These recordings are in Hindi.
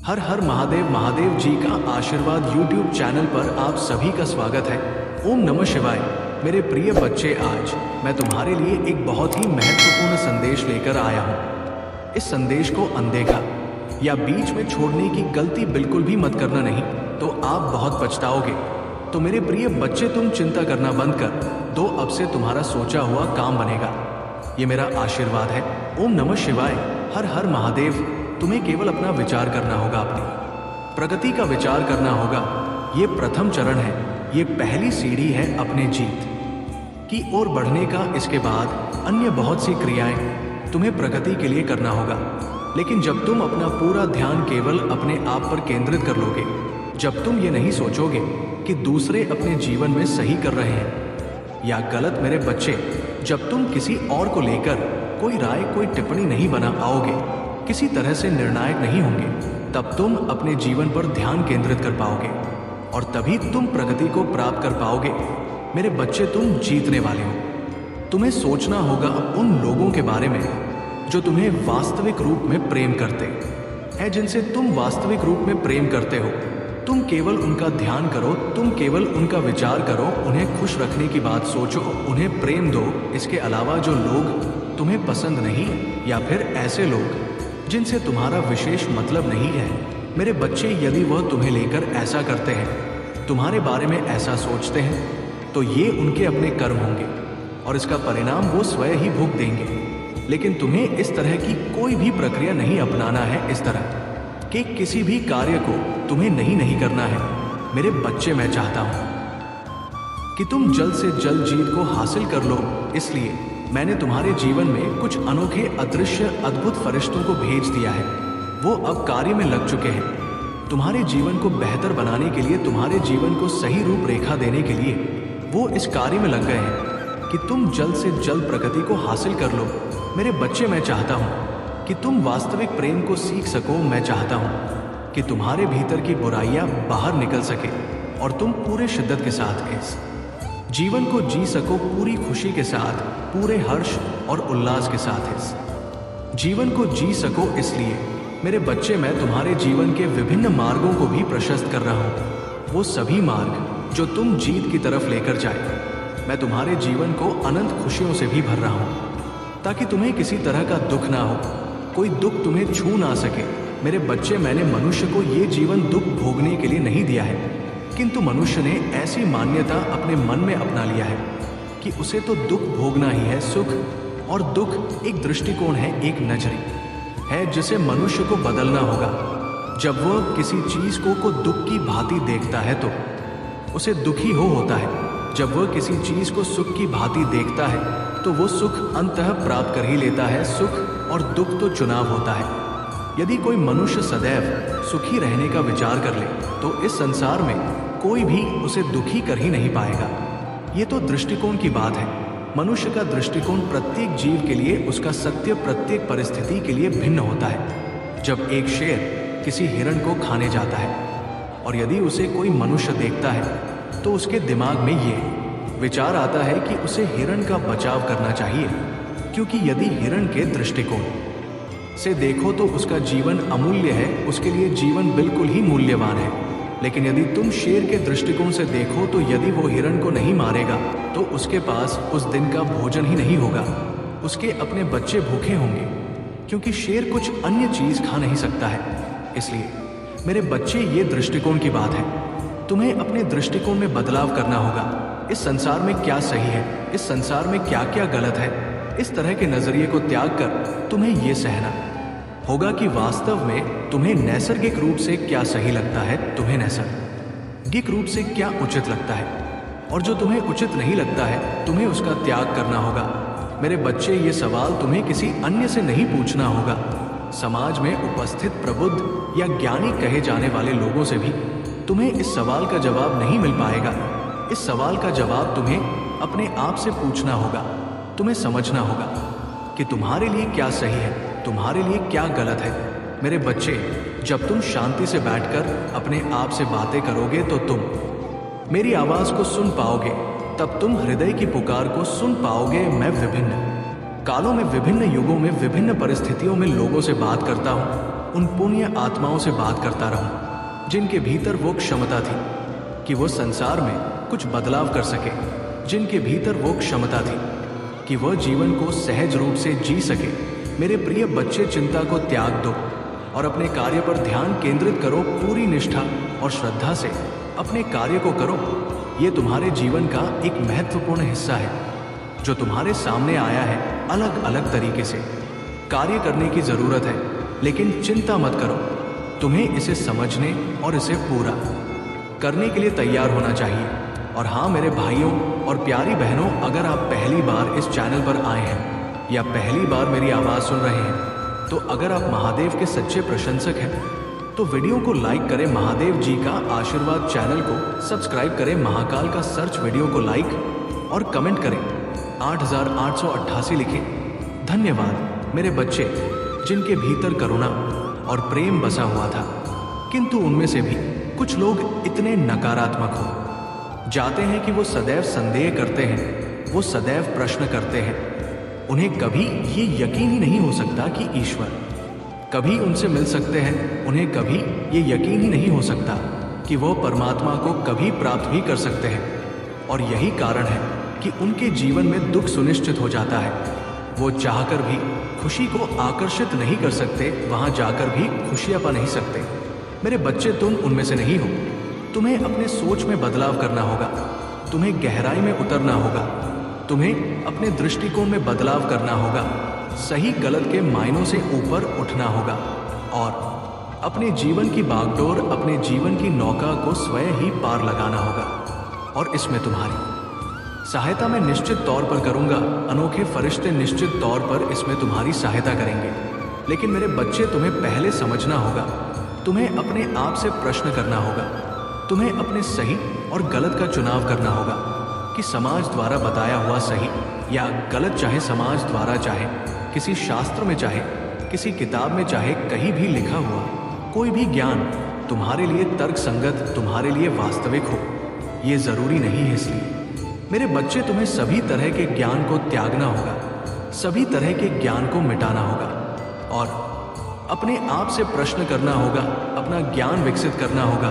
हर हर महादेव। महादेव जी का आशीर्वाद यूट्यूब चैनल पर आप सभी का स्वागत है। ओम नमः शिवाय। मेरे प्रिय बच्चे, आज मैं तुम्हारे लिए एक बहुत ही महत्वपूर्ण संदेश लेकर आया हूँ। इस संदेश को अनदेखा या बीच में छोड़ने की गलती बिल्कुल भी मत करना, नहीं तो आप बहुत पछताओगे। तो मेरे प्रिय बच्चे, तुम चिंता करना बंद कर दो, अब से तुम्हारा सोचा हुआ काम बनेगा। ये मेरा आशीर्वाद है। ओम नमः शिवाय। हर हर महादेव। तुम्हें केवल अपना विचार करना होगा, अपनी प्रगति का विचार करना होगा। ये प्रथम चरण है, ये पहली सीढ़ी है अपने जीत की ओर बढ़ने का। इसके बाद अन्य बहुत सी क्रियाएं तुम्हें प्रगति के लिए करना होगा। लेकिन जब तुम अपना पूरा ध्यान केवल अपने आप पर केंद्रित कर लोगे, जब तुम ये नहीं सोचोगे कि दूसरे अपने जीवन में सही कर रहे हैं या गलत, मेरे बच्चे, जब तुम किसी और को लेकर कोई राय, कोई टिप्पणी नहीं बना पाओगे, किसी तरह से निर्णायक नहीं होंगे, तब तुम अपने जीवन पर ध्यान केंद्रित कर पाओगे और तभी तुम प्रगति को प्राप्त कर पाओगे। मेरे बच्चे, तुम जीतने वाले हो। तुम्हें सोचना होगा उन लोगों के बारे में जो तुम्हें वास्तविक रूप में प्रेम करते हैं, जिनसे तुम वास्तविक रूप में प्रेम करते हो। तुम केवल उनका ध्यान करो, तुम केवल उनका विचार करो, उन्हें खुश रखने की बात सोचो, उन्हें प्रेम दो। इसके अलावा जो लोग तुम्हें पसंद नहीं, या फिर ऐसे लोग जिनसे तुम्हारा विशेष मतलब नहीं है, मेरे बच्चे, यदि वह तुम्हें लेकर ऐसा करते हैं, तुम्हारे बारे में ऐसा सोचते हैं, तो ये उनके अपने कर्म होंगे और इसका परिणाम वो स्वयं ही भुगत देंगे। लेकिन तुम्हें इस तरह की कोई भी प्रक्रिया नहीं अपनाना है। इस तरह कि किसी भी कार्य को तुम्हें नहीं करना है। मेरे बच्चे, मैं चाहता हूं कि तुम जल्द से जल्द जीत को हासिल कर लो। इसलिए मैंने तुम्हारे जीवन में कुछ अनोखे, अदृश्य, अद्भुत फरिश्तों को भेज दिया है। वो अब कार्य में लग चुके हैं। तुम्हारे जीवन को बेहतर बनाने के लिए, तुम्हारे जीवन को सही रूपरेखा देने के लिए वो इस कार्य में लग गए हैं कि तुम जल्द से जल्द प्रगति को हासिल कर लो। मेरे बच्चे, मैं चाहता हूं कि तुम वास्तविक प्रेम को सीख सको। मैं चाहता हूं कि तुम्हारे भीतर की बुराइयां बाहर निकल सके और तुम पूरे शिद्दत के साथ इस जीवन को जी सको, पूरी खुशी के साथ, पूरे हर्ष और उल्लास के साथ इस जीवन को जी सको। इसलिए मेरे बच्चे, मैं तुम्हारे जीवन के विभिन्न मार्गों को भी प्रशस्त कर रहा हूँ। वो सभी मार्ग जो तुम जीत की तरफ लेकर जाए, मैं तुम्हारे जीवन को अनंत खुशियों से भी भर रहा हूँ, ताकि तुम्हें किसी तरह का दुख ना हो, कोई दुख तुम्हें छू ना सके। मेरे बच्चे, मैंने मनुष्य को ये जीवन दुख भोगने के लिए नहीं दिया है, किंतु मनुष्य ने ऐसी मान्यता अपने मन में अपना लिया है कि उसे तो दुख भोगना ही है। सुख और दुख एक दृष्टिकोण है, एक नजरिया है जिसे मनुष्य को बदलना होगा। जब वह किसी चीज को दुख की भांति देखता है तो उसे दुखी होता है। जब वह किसी चीज को सुख की भांति देखता है तो वो सुख अंततः प्राप्त कर ही लेता है। सुख और दुख तो चुनाव होता है। यदि कोई मनुष्य सदैव सुखी रहने का विचार कर ले तो इस संसार में कोई भी उसे दुखी कर ही नहीं पाएगा। ये तो दृष्टिकोण की बात है। मनुष्य का दृष्टिकोण प्रत्येक जीव के लिए, उसका सत्य प्रत्येक परिस्थिति के लिए भिन्न होता है। जब एक शेर किसी हिरण को खाने जाता है और यदि उसे कोई मनुष्य देखता है तो उसके दिमाग में ये विचार आता है कि उसे हिरण का बचाव करना चाहिए, क्योंकि यदि हिरण के दृष्टिकोण से देखो तो उसका जीवन अमूल्य है, उसके लिए जीवन बिल्कुल ही मूल्यवान है। लेकिन यदि तुम शेर के दृष्टिकोण से देखो तो यदि वो हिरण को नहीं मारेगा तो उसके पास उस दिन का भोजन ही नहीं होगा, उसके अपने बच्चे भूखे होंगे, क्योंकि शेर कुछ अन्य चीज खा नहीं सकता है। इसलिए मेरे बच्चे, ये दृष्टिकोण की बात है। तुम्हें अपने दृष्टिकोण में बदलाव करना होगा। इस संसार में क्या सही है, इस संसार में क्या क्या गलत है, इस तरह के नजरिए को त्याग कर तुम्हें ये सहना होगा कि वास्तव में तुम्हें नैसर्गिक रूप से क्या सही लगता है, तुम्हें नैसर्गिक रूप से क्या उचित लगता है, और जो तुम्हें उचित नहीं लगता है तुम्हें उसका त्याग करना होगा। मेरे बच्चे, ये सवाल तुम्हें किसी अन्य से नहीं पूछना होगा। समाज में उपस्थित प्रबुद्ध या ज्ञानी कहे जाने वाले लोगों से भी तुम्हें इस सवाल का जवाब नहीं मिल पाएगा। इस सवाल का जवाब तुम्हें अपने आप से पूछना होगा। तुम्हें समझना होगा कि तुम्हारे लिए क्या सही है, तुम्हारे लिए क्या गलत है। मेरे बच्चे, जब तुम शांति से बैठकर अपने आप से बातें करोगे तो तुम मेरी आवाज को सुन पाओगे, तब तुम हृदय की पुकार को सुन पाओगे। मैं विभिन्न कालों में, विभिन्न युगों में, विभिन्न परिस्थितियों में लोगों से बात करता हूँ। उन पुण्य आत्माओं से बात करता रहूं जिनके भीतर वो क्षमता थी कि वो संसार में कुछ बदलाव कर सके, जिनके भीतर वो क्षमता थी कि वह जीवन को सहज रूप से जी सके। मेरे प्रिय बच्चे, चिंता को त्याग दो और अपने कार्य पर ध्यान केंद्रित करो। पूरी निष्ठा और श्रद्धा से अपने कार्य को करो। ये तुम्हारे जीवन का एक महत्वपूर्ण हिस्सा है जो तुम्हारे सामने आया है। अलग अलग तरीके से कार्य करने की जरूरत है, लेकिन चिंता मत करो। तुम्हें इसे समझने और इसे पूरा करने के लिए तैयार होना चाहिए। और हाँ मेरे भाइयों और प्यारी बहनों, अगर आप पहली बार इस चैनल पर आए हैं या पहली बार मेरी आवाज़ सुन रहे हैं, तो अगर आप महादेव के सच्चे प्रशंसक हैं तो वीडियो को लाइक करें। महादेव जी का आशीर्वाद चैनल को सब्सक्राइब करें। महाकाल का सर्च वीडियो को लाइक और कमेंट करें। 8888 लिखें। धन्यवाद मेरे बच्चे, जिनके भीतर करुणा और प्रेम बसा हुआ था, किंतु उनमें से भी कुछ लोग इतने नकारात्मक हो जाते हैं कि वो सदैव संदेह करते हैं, वो सदैव प्रश्न करते हैं। उन्हें कभी ये यकीन ही नहीं हो सकता कि ईश्वर कभी उनसे मिल सकते हैं। उन्हें कभी ये यकीन ही नहीं हो सकता कि वो परमात्मा को कभी प्राप्त भी कर सकते हैं। और यही कारण है कि उनके जीवन में दुख सुनिश्चित हो जाता है। वो चाहकर भी खुशी को आकर्षित नहीं कर सकते, वहां जाकर भी खुशियां पा नहीं सकते। मेरे बच्चे, तुम उनमें से नहीं हो। तुम्हें अपने सोच में बदलाव करना होगा, तुम्हें गहराई में उतरना होगा, तुम्हें अपने दृष्टिकोण में बदलाव करना होगा, सही गलत के मायनों से ऊपर उठना होगा और अपने जीवन की बागडोर, अपने जीवन की नौका को स्वयं ही पार लगाना होगा। और इसमें तुम्हारी सहायता मैं निश्चित तौर पर करूंगा। अनोखे फरिश्ते निश्चित तौर पर इसमें तुम्हारी सहायता करेंगे। लेकिन मेरे बच्चे, तुम्हें पहले समझना होगा, तुम्हें अपने आप से प्रश्न करना होगा, तुम्हें अपने सही और गलत का चुनाव करना होगा कि समाज द्वारा बताया हुआ सही या गलत, चाहे समाज द्वारा, चाहे किसी शास्त्र में, चाहे किसी किताब में, चाहे कहीं भी लिखा हुआ कोई भी ज्ञान तुम्हारे लिए तर्क संगत, तुम्हारे लिए वास्तविक हो, ये जरूरी नहीं है। इसलिए मेरे बच्चे, तुम्हें सभी तरह के ज्ञान को त्यागना होगा, सभी तरह के ज्ञान को मिटाना होगा और अपने आप से प्रश्न करना होगा, अपना ज्ञान विकसित करना होगा,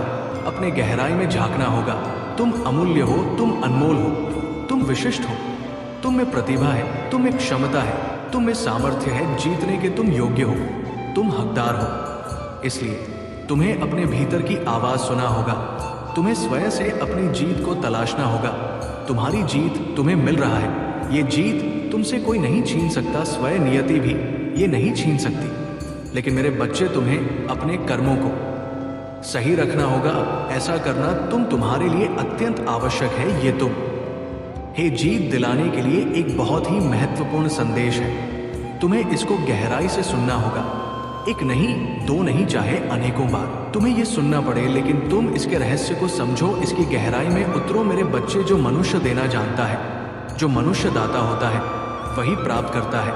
अपने गहराई में झांकना होगा। तुम अमूल्य हो, तुम अनमोल हो, तुम विशिष्ट हो, तुम में प्रतिभा है, तुम में क्षमता है, तुम में सामर्थ्य है, जीतने के तुम योग्य हो, तुम हकदार हो। इसलिए तुम्हें अपने भीतर की आवाज सुना होगा, तुम्हें स्वयं से अपनी जीत को तलाशना होगा। तुम्हारी जीत तुम्हें मिल रहा है, ये जीत तुमसे कोई नहीं छीन सकता, स्वयं नियति भी ये नहीं छीन सकती। लेकिन मेरे बच्चे, तुम्हें अपने कर्मों को सही रखना होगा। ऐसा करना तुम्हारे लिए अत्यंत आवश्यक है। ये हे जीत दिलाने के लिए एक बहुत ही महत्वपूर्ण संदेश है। तुम्हें इसको गहराई से सुनना होगा, एक नहीं, दो नहीं, चाहे अनेकों बार तुम्हें ये सुनना पड़े, लेकिन तुम इसके रहस्य को समझो, इसकी गहराई में उतरो। मेरे बच्चे, जो मनुष्य देना जानता है, जो मनुष्य दाता होता है, वही प्राप्त करता है।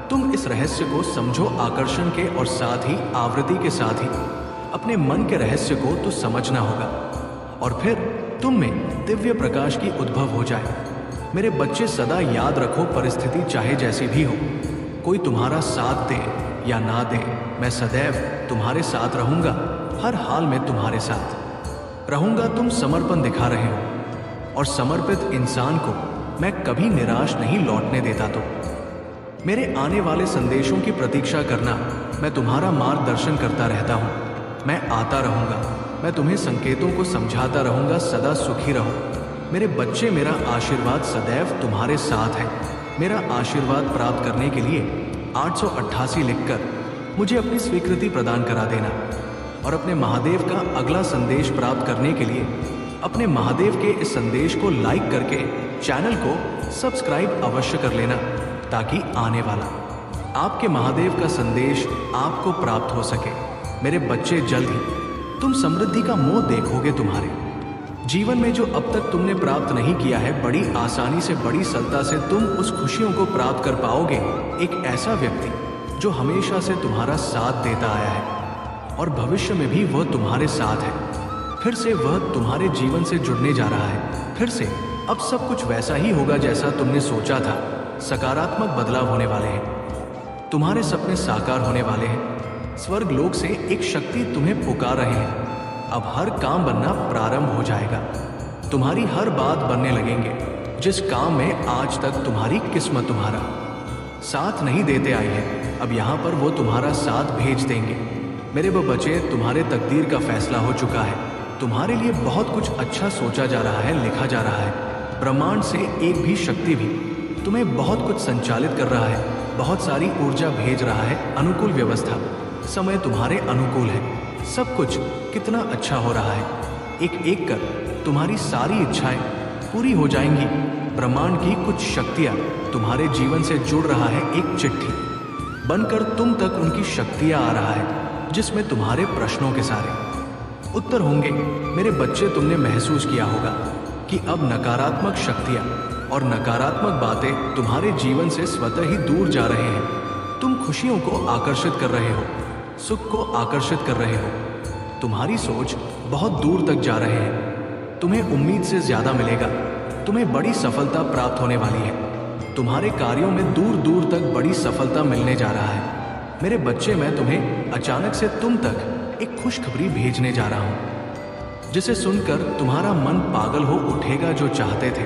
तुम इस रहस्य को समझो, आकर्षण के और साथ ही आवृत्ति के साथ ही अपने मन के रहस्य को तो समझना होगा और फिर तुम में दिव्य प्रकाश की उद्भव हो जाए। मेरे बच्चे, सदा याद रखो, परिस्थिति चाहे जैसी भी हो, कोई तुम्हारा साथ दे या ना दे, मैं सदैव तुम्हारे साथ रहूंगा, हर हाल में तुम्हारे साथ रहूंगा। तुम समर्पण दिखा रहे हो और समर्पित इंसान को मैं कभी निराश नहीं लौटने देता। तो मेरे आने वाले संदेशों की प्रतीक्षा करना, मैं तुम्हारा मार्गदर्शन करता रहता हूँ, मैं आता रहूंगा, मैं तुम्हें संकेतों को समझाता रहूंगा। सदा सुखी रहो मेरे बच्चे, मेरा आशीर्वाद सदैव तुम्हारे साथ है। मेरा आशीर्वाद प्राप्त करने के लिए 888 लिखकर मुझे अपनी स्वीकृति प्रदान करा देना और अपने महादेव का अगला संदेश प्राप्त करने के लिए अपने महादेव के इस संदेश को लाइक करके चैनल को सब्सक्राइब अवश्य कर लेना, ताकि आने वाला आपके महादेव का संदेश आपको प्राप्त हो सके। मेरे बच्चे, जल्द ही तुम समृद्धि का मोह देखोगे। तुम्हारे जीवन में जो अब तक तुमने प्राप्त नहीं किया है, बड़ी आसानी से, बड़ी सरलता से तुम उस खुशियों को प्राप्त कर पाओगे। एक ऐसा व्यक्ति जो हमेशा से तुम्हारा साथ देता आया है और भविष्य में भी वह तुम्हारे साथ है, फिर से वह तुम्हारे जीवन से जुड़ने जा रहा है। फिर से अब सब कुछ वैसा ही होगा जैसा तुमने सोचा था। सकारात्मक बदलाव होने वाले हैं, तुम्हारे सपने साकार होने वाले हैं। स्वर्ग लोक से एक शक्ति तुम्हें पुकार रहे हैं। अब हर काम बनना प्रारंभ हो जाएगा। तुम्हारी हर बात बनने लगेंगे। जिस काम में आज तक तुम्हारी किस्मत तुम्हारा साथ नहीं देते आई है, अब यहाँ पर वो तुम्हारा साथ भेज देंगे। मेरे वो बच्चे, तुम्हारे तकदीर का फैसला हो चुका है। तुम्हारे लिए बहुत कुछ अच्छा सोचा जा रहा है, लिखा जा रहा है। ब्रह्मांड से एक भी शक्ति भी तुम्हें बहुत कुछ संचालित कर रहा है, बहुत सारी ऊर्जा भेज रहा है। अनुकूल व्यवस्था, समय तुम्हारे अनुकूल है। सब कुछ कितना अच्छा हो रहा है। एक एक कर तुम्हारी सारी इच्छाएं पूरी हो जाएंगी। ब्रह्मांड की कुछ शक्तियां तुम्हारे जीवन से जुड़ रहा है। एक चिट्ठी बनकर तुम तक उनकी शक्तियां आ रहा है, जिसमें तुम्हारे प्रश्नों के सारे उत्तर होंगे। मेरे बच्चे, तुमने महसूस किया होगा कि अब नकारात्मक शक्तियां और नकारात्मक बातें तुम्हारे जीवन से स्वतः ही दूर जा रहे हैं। तुम खुशियों को आकर्षित कर रहे हो, सुख को आकर्षित कर रहे हो। तुम्हारी सोच बहुत दूर तक जा रहे हैं। तुम्हें उम्मीद से ज्यादा मिलेगा। तुम्हें बड़ी सफलता प्राप्त होने वाली है। तुम्हारे कार्यों में दूर दूर तक बड़ी सफलता मिलने जा रहा है। मेरे बच्चे, मैं तुम्हें अचानक से तुम तक एक खुशखबरी भेजने जा रहा हूं, जिसे सुनकर तुम्हारा मन पागल हो उठेगा। जो चाहते थे,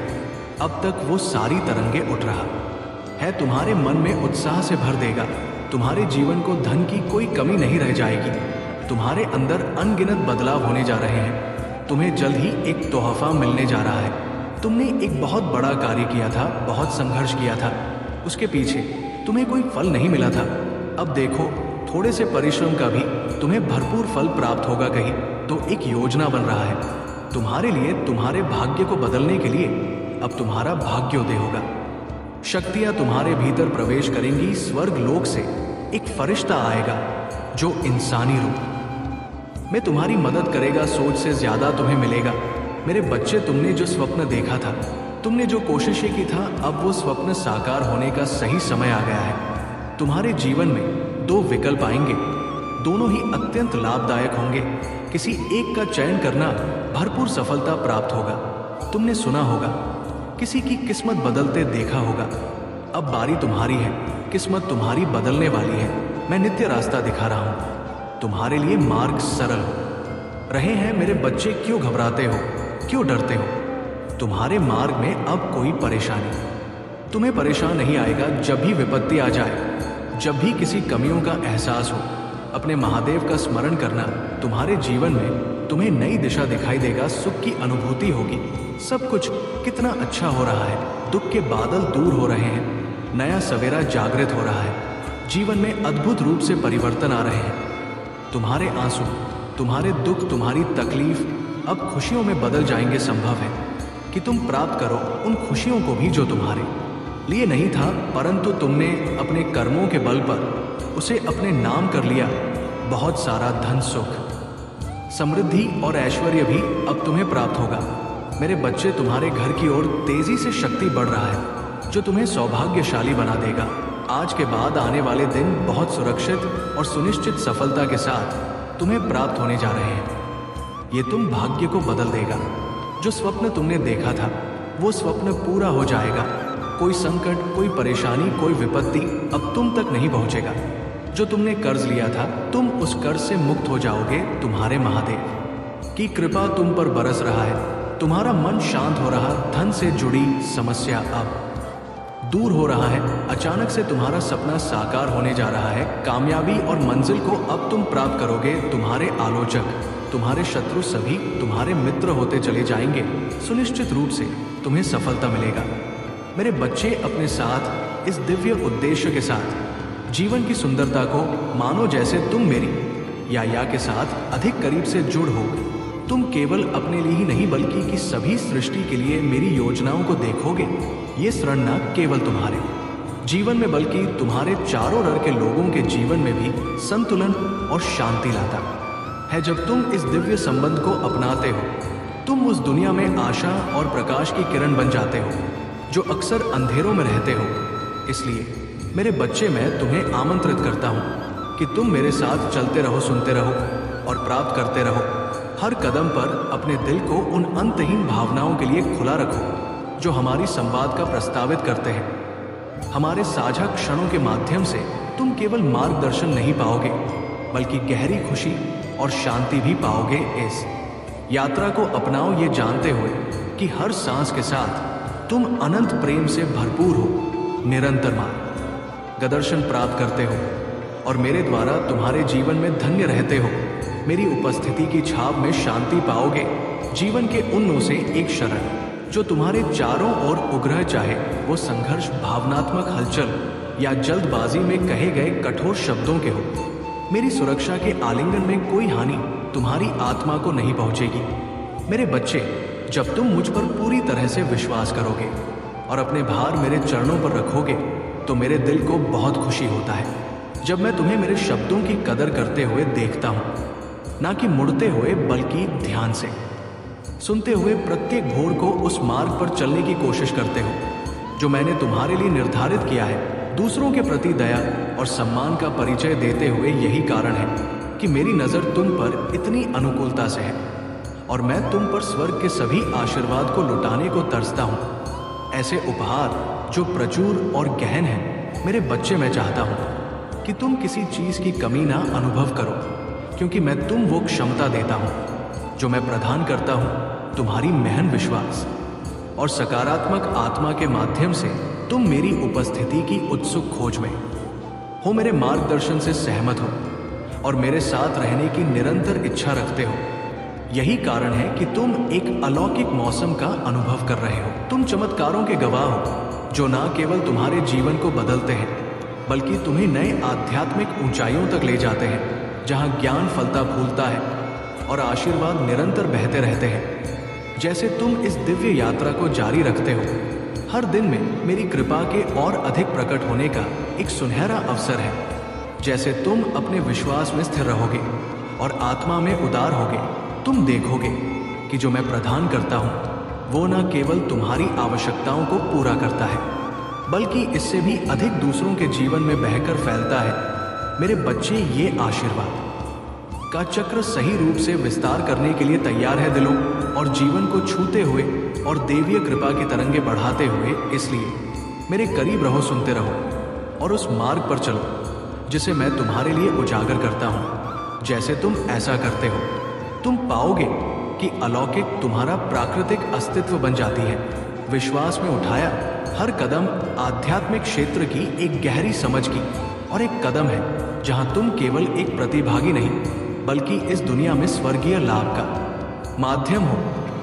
अब तक वो सारी तरंगे उठ रहा है। तुम्हारे मन में उत्साह से भर देगा। तुम्हारे जीवन को धन की कोई कमी नहीं रह जाएगी। तुम्हारे अंदर अनगिनत बदलाव होने जा रहे हैं। तुम्हें जल्द ही एक तोहफा मिलने जा रहा है। तुमने एक बहुत बड़ा कार्य किया था, बहुत संघर्ष किया था, उसके पीछे तुम्हें कोई फल नहीं मिला था। अब देखो, थोड़े से परिश्रम का भी तुम्हें भरपूर फल प्राप्त होगा। कहीं तो एक योजना बन रहा है तुम्हारे लिए, तुम्हारे भाग्य को बदलने के लिए। अब तुम्हारा भाग्योदय होगा। शक्तियां तुम्हारे भीतर प्रवेश करेंगी। स्वर्ग लोक से एक फरिश्ता आएगा जो इंसानी रूप में तुम्हारी मदद करेगा। सोच से ज्यादा तुम्हें मिलेगा। मेरे बच्चे, तुमने जो स्वप्न देखा था, तुमने जो कोशिशें की था, अब वो स्वप्न साकार होने का सही समय आ गया है। तुम्हारे जीवन में दो विकल्प आएंगे, दोनों ही अत्यंत लाभदायक होंगे। किसी एक का चयन करना, भरपूर सफलता प्राप्त होगा। तुमने सुना होगा, किसी की किस्मत बदलते देखा होगा। अब बारी तुम्हारी है। किस्मत तुम्हारी बदलने वाली है। मैं नित्य रास्ता दिखा रहा हूं। तुम्हारे लिए मार्ग सरल हो रहे हैं। मेरे बच्चे, क्यों घबराते हो, क्यों डरते हो? तुम्हारे मार्ग में अब कोई परेशानी तुम्हें परेशान नहीं आएगा। जब भी विपत्ति आ जाए, जब भी किसी कमियों का एहसास हो, अपने महादेव का स्मरण करना। तुम्हारे जीवन में तुम्हें नई दिशा दिखाई देगा। सुख की अनुभूति होगी। सब कुछ कितना अच्छा हो रहा है। दुख के बादल दूर हो रहे हैं। नया सवेरा जागृत हो रहा है। जीवन में अद्भुत रूप से परिवर्तन आ रहे हैं। तुम्हारे आंसू, तुम्हारे दुख, तुम्हारी तकलीफ अब खुशियों में बदल जाएंगे। संभव है कि तुम प्राप्त करो उन खुशियों को भी जो तुम्हारे लिए नहीं था, परंतु तुमने अपने कर्मों के बल पर उसे अपने नाम कर लिया। बहुत सारा धन, सुख, समृद्धि और ऐश्वर्य भी अब तुम्हें प्राप्त होगा। मेरे बच्चे, तुम्हारे घर की ओर तेजी से शक्ति बढ़ रहा है, जो तुम्हें सौभाग्यशाली बना देगा। आज के बाद आने वाले दिन बहुत सुरक्षित और सुनिश्चित सफलता के साथ तुम्हें प्राप्त होने जा रहे हैं। ये तुम भाग्य को बदल देगा। जो स्वप्न तुमने देखा था, वो स्वप्न पूरा हो जाएगा। कोई संकट, कोई परेशानी, कोई विपत्ति अब तुम तक नहीं पहुंचेगा। जो तुमने कर्ज लिया था, तुम उस कर्ज से मुक्त हो जाओगे। तुम्हारे महादेव की कृपा तुम पर बरस रहा है। तुम्हारा मन शांत हो रहा। धन से जुड़ी समस्या अब दूर हो रहा है। अचानक से तुम्हारा सपना साकार होने जा रहा है। कामयाबी और मंजिल को अब तुम प्राप्त करोगे। तुम्हारे आलोचक, तुम्हारे शत्रु सभी तुम्हारे मित्र होते चले जाएंगे। सुनिश्चित रूप से तुम्हें सफलता मिलेगा। मेरे बच्चे, अपने साथ इस दिव्य उद्देश्य के साथ जीवन की सुंदरता को मानो जैसे तुम मेरी या के साथ अधिक करीब से जुड़ हो। तुम केवल अपने लिए ही नहीं, बल्कि कि सभी सृष्टि के लिए मेरी योजनाओं को देखोगे। ये शरण न केवल तुम्हारे जीवन में, बल्कि तुम्हारे चारों ओर के लोगों के जीवन में भी संतुलन और शांति लाता है। जब तुम इस दिव्य संबंध को अपनाते हो, तुम उस दुनिया में आशा और प्रकाश की किरण बन जाते हो, जो अक्सर अंधेरों में रहते हो। इसलिए मेरे बच्चे, मैं तुम्हें आमंत्रित करता हूँ कि तुम मेरे साथ चलते रहो, सुनते रहो और प्राप्त करते रहो। हर कदम पर अपने दिल को उन अंतहीन भावनाओं के लिए खुला रखो जो हमारी संवाद का प्रस्तावित करते हैं। हमारे साझा क्षणों के माध्यम से तुम केवल मार्गदर्शन नहीं पाओगे, बल्कि गहरी खुशी और शांति भी पाओगे। इस यात्रा को अपनाओ ये जानते हुए कि हर सांस के साथ तुम अनंत प्रेम से भरपूर हो, निरंतर मार्गदर्शन प्राप्त करते हो और मेरे द्वारा तुम्हारे जीवन में धन्य रहते हो। मेरी उपस्थिति की छाप में शांति पाओगे। जीवन के उन से एक शरण जो तुम्हारे चारों ओर उग्रह, चाहे वो संघर्ष, भावनात्मक हलचल या जल्दबाजी में कहे गए कठोर शब्दों के हो। मेरी सुरक्षा के आलिंगन में कोई हानि तुम्हारी आत्मा को नहीं पहुंचेगी। मेरे बच्चे, जब तुम मुझ पर पूरी तरह से विश्वास करोगे और अपने भार मेरे चरणों पर रखोगे तो मेरे दिल को बहुत खुशी होता है जब मैं तुम्हें मेरे शब्दों की कदर करते हुए देखता हूँ, ना कि मुड़ते हुए बल्कि ध्यान से सुनते हुए प्रत्येक भोर को उस मार्ग पर चलने की कोशिश करते हो जो मैंने तुम्हारे लिए निर्धारित किया है। दूसरों के प्रति दया और सम्मान का परिचय देते हुए यही कारण है कि मेरी नज़र तुम पर इतनी अनुकूलता से है और मैं तुम पर स्वर्ग के सभी आशीर्वाद को लुटाने को तरसता हूँ। ऐसे उपहार जो प्रचुर और गहन हैं, मेरे बच्चे, मैं चाहता हूँ कि तुम किसी चीज़ की कमी ना अनुभव करो, क्योंकि मैं तुम वो क्षमता देता हूँ जो मैं प्रदान करता हूँ तुम्हारी महन विश्वास और सकारात्मक आत्मा के माध्यम से। तुम मेरी उपस्थिति की उत्सुक खोज में हो, मेरे मार्गदर्शन से सहमत हो और मेरे साथ रहने की निरंतर इच्छा रखते हो। यही कारण है कि तुम एक अलौकिक मौसम का अनुभव कर रहे हो। तुम चमत्कारों के गवाह हो जो ना केवल तुम्हारे जीवन को बदलते हैं बल्कि तुम्हें नए आध्यात्मिक ऊंचाइयों तक ले जाते हैं, जहां ज्ञान फलता फूलता है और आशीर्वाद निरंतर बहते रहते हैं। जैसे तुम इस दिव्य यात्रा को जारी रखते हो, हर दिन में मेरी कृपा के और अधिक प्रकट होने का एक सुनहरा अवसर है। जैसे तुम अपने विश्वास में स्थिर रहोगे और आत्मा में उदार होगे, तुम देखोगे कि जो मैं प्रदान करता हूँ वो न केवल तुम्हारी आवश्यकताओं को पूरा करता है बल्कि इससे भी अधिक दूसरों के जीवन में बहकर फैलता है। मेरे बच्चे, ये आशीर्वाद का चक्र सही रूप से विस्तार करने के लिए तैयार है दिलों और जीवन को छूते हुए और देवीय कृपा की तरंगे बढ़ाते हुए। इसलिए मेरे करीब रहो, सुनते रहो और उस मार्ग पर चलो जिसे मैं तुम्हारे लिए उजागर करता हूँ। जैसे तुम ऐसा करते हो, तुम पाओगे कि अलौकिक तुम्हारा प्राकृतिक अस्तित्व बन जाती है। विश्वास में उठाया हर कदम आध्यात्मिक क्षेत्र की एक गहरी समझ की और एक कदम है जहां तुम केवल एक प्रतिभागी नहीं बल्कि इस दुनिया में स्वर्गीय लाभ का माध्यम हो।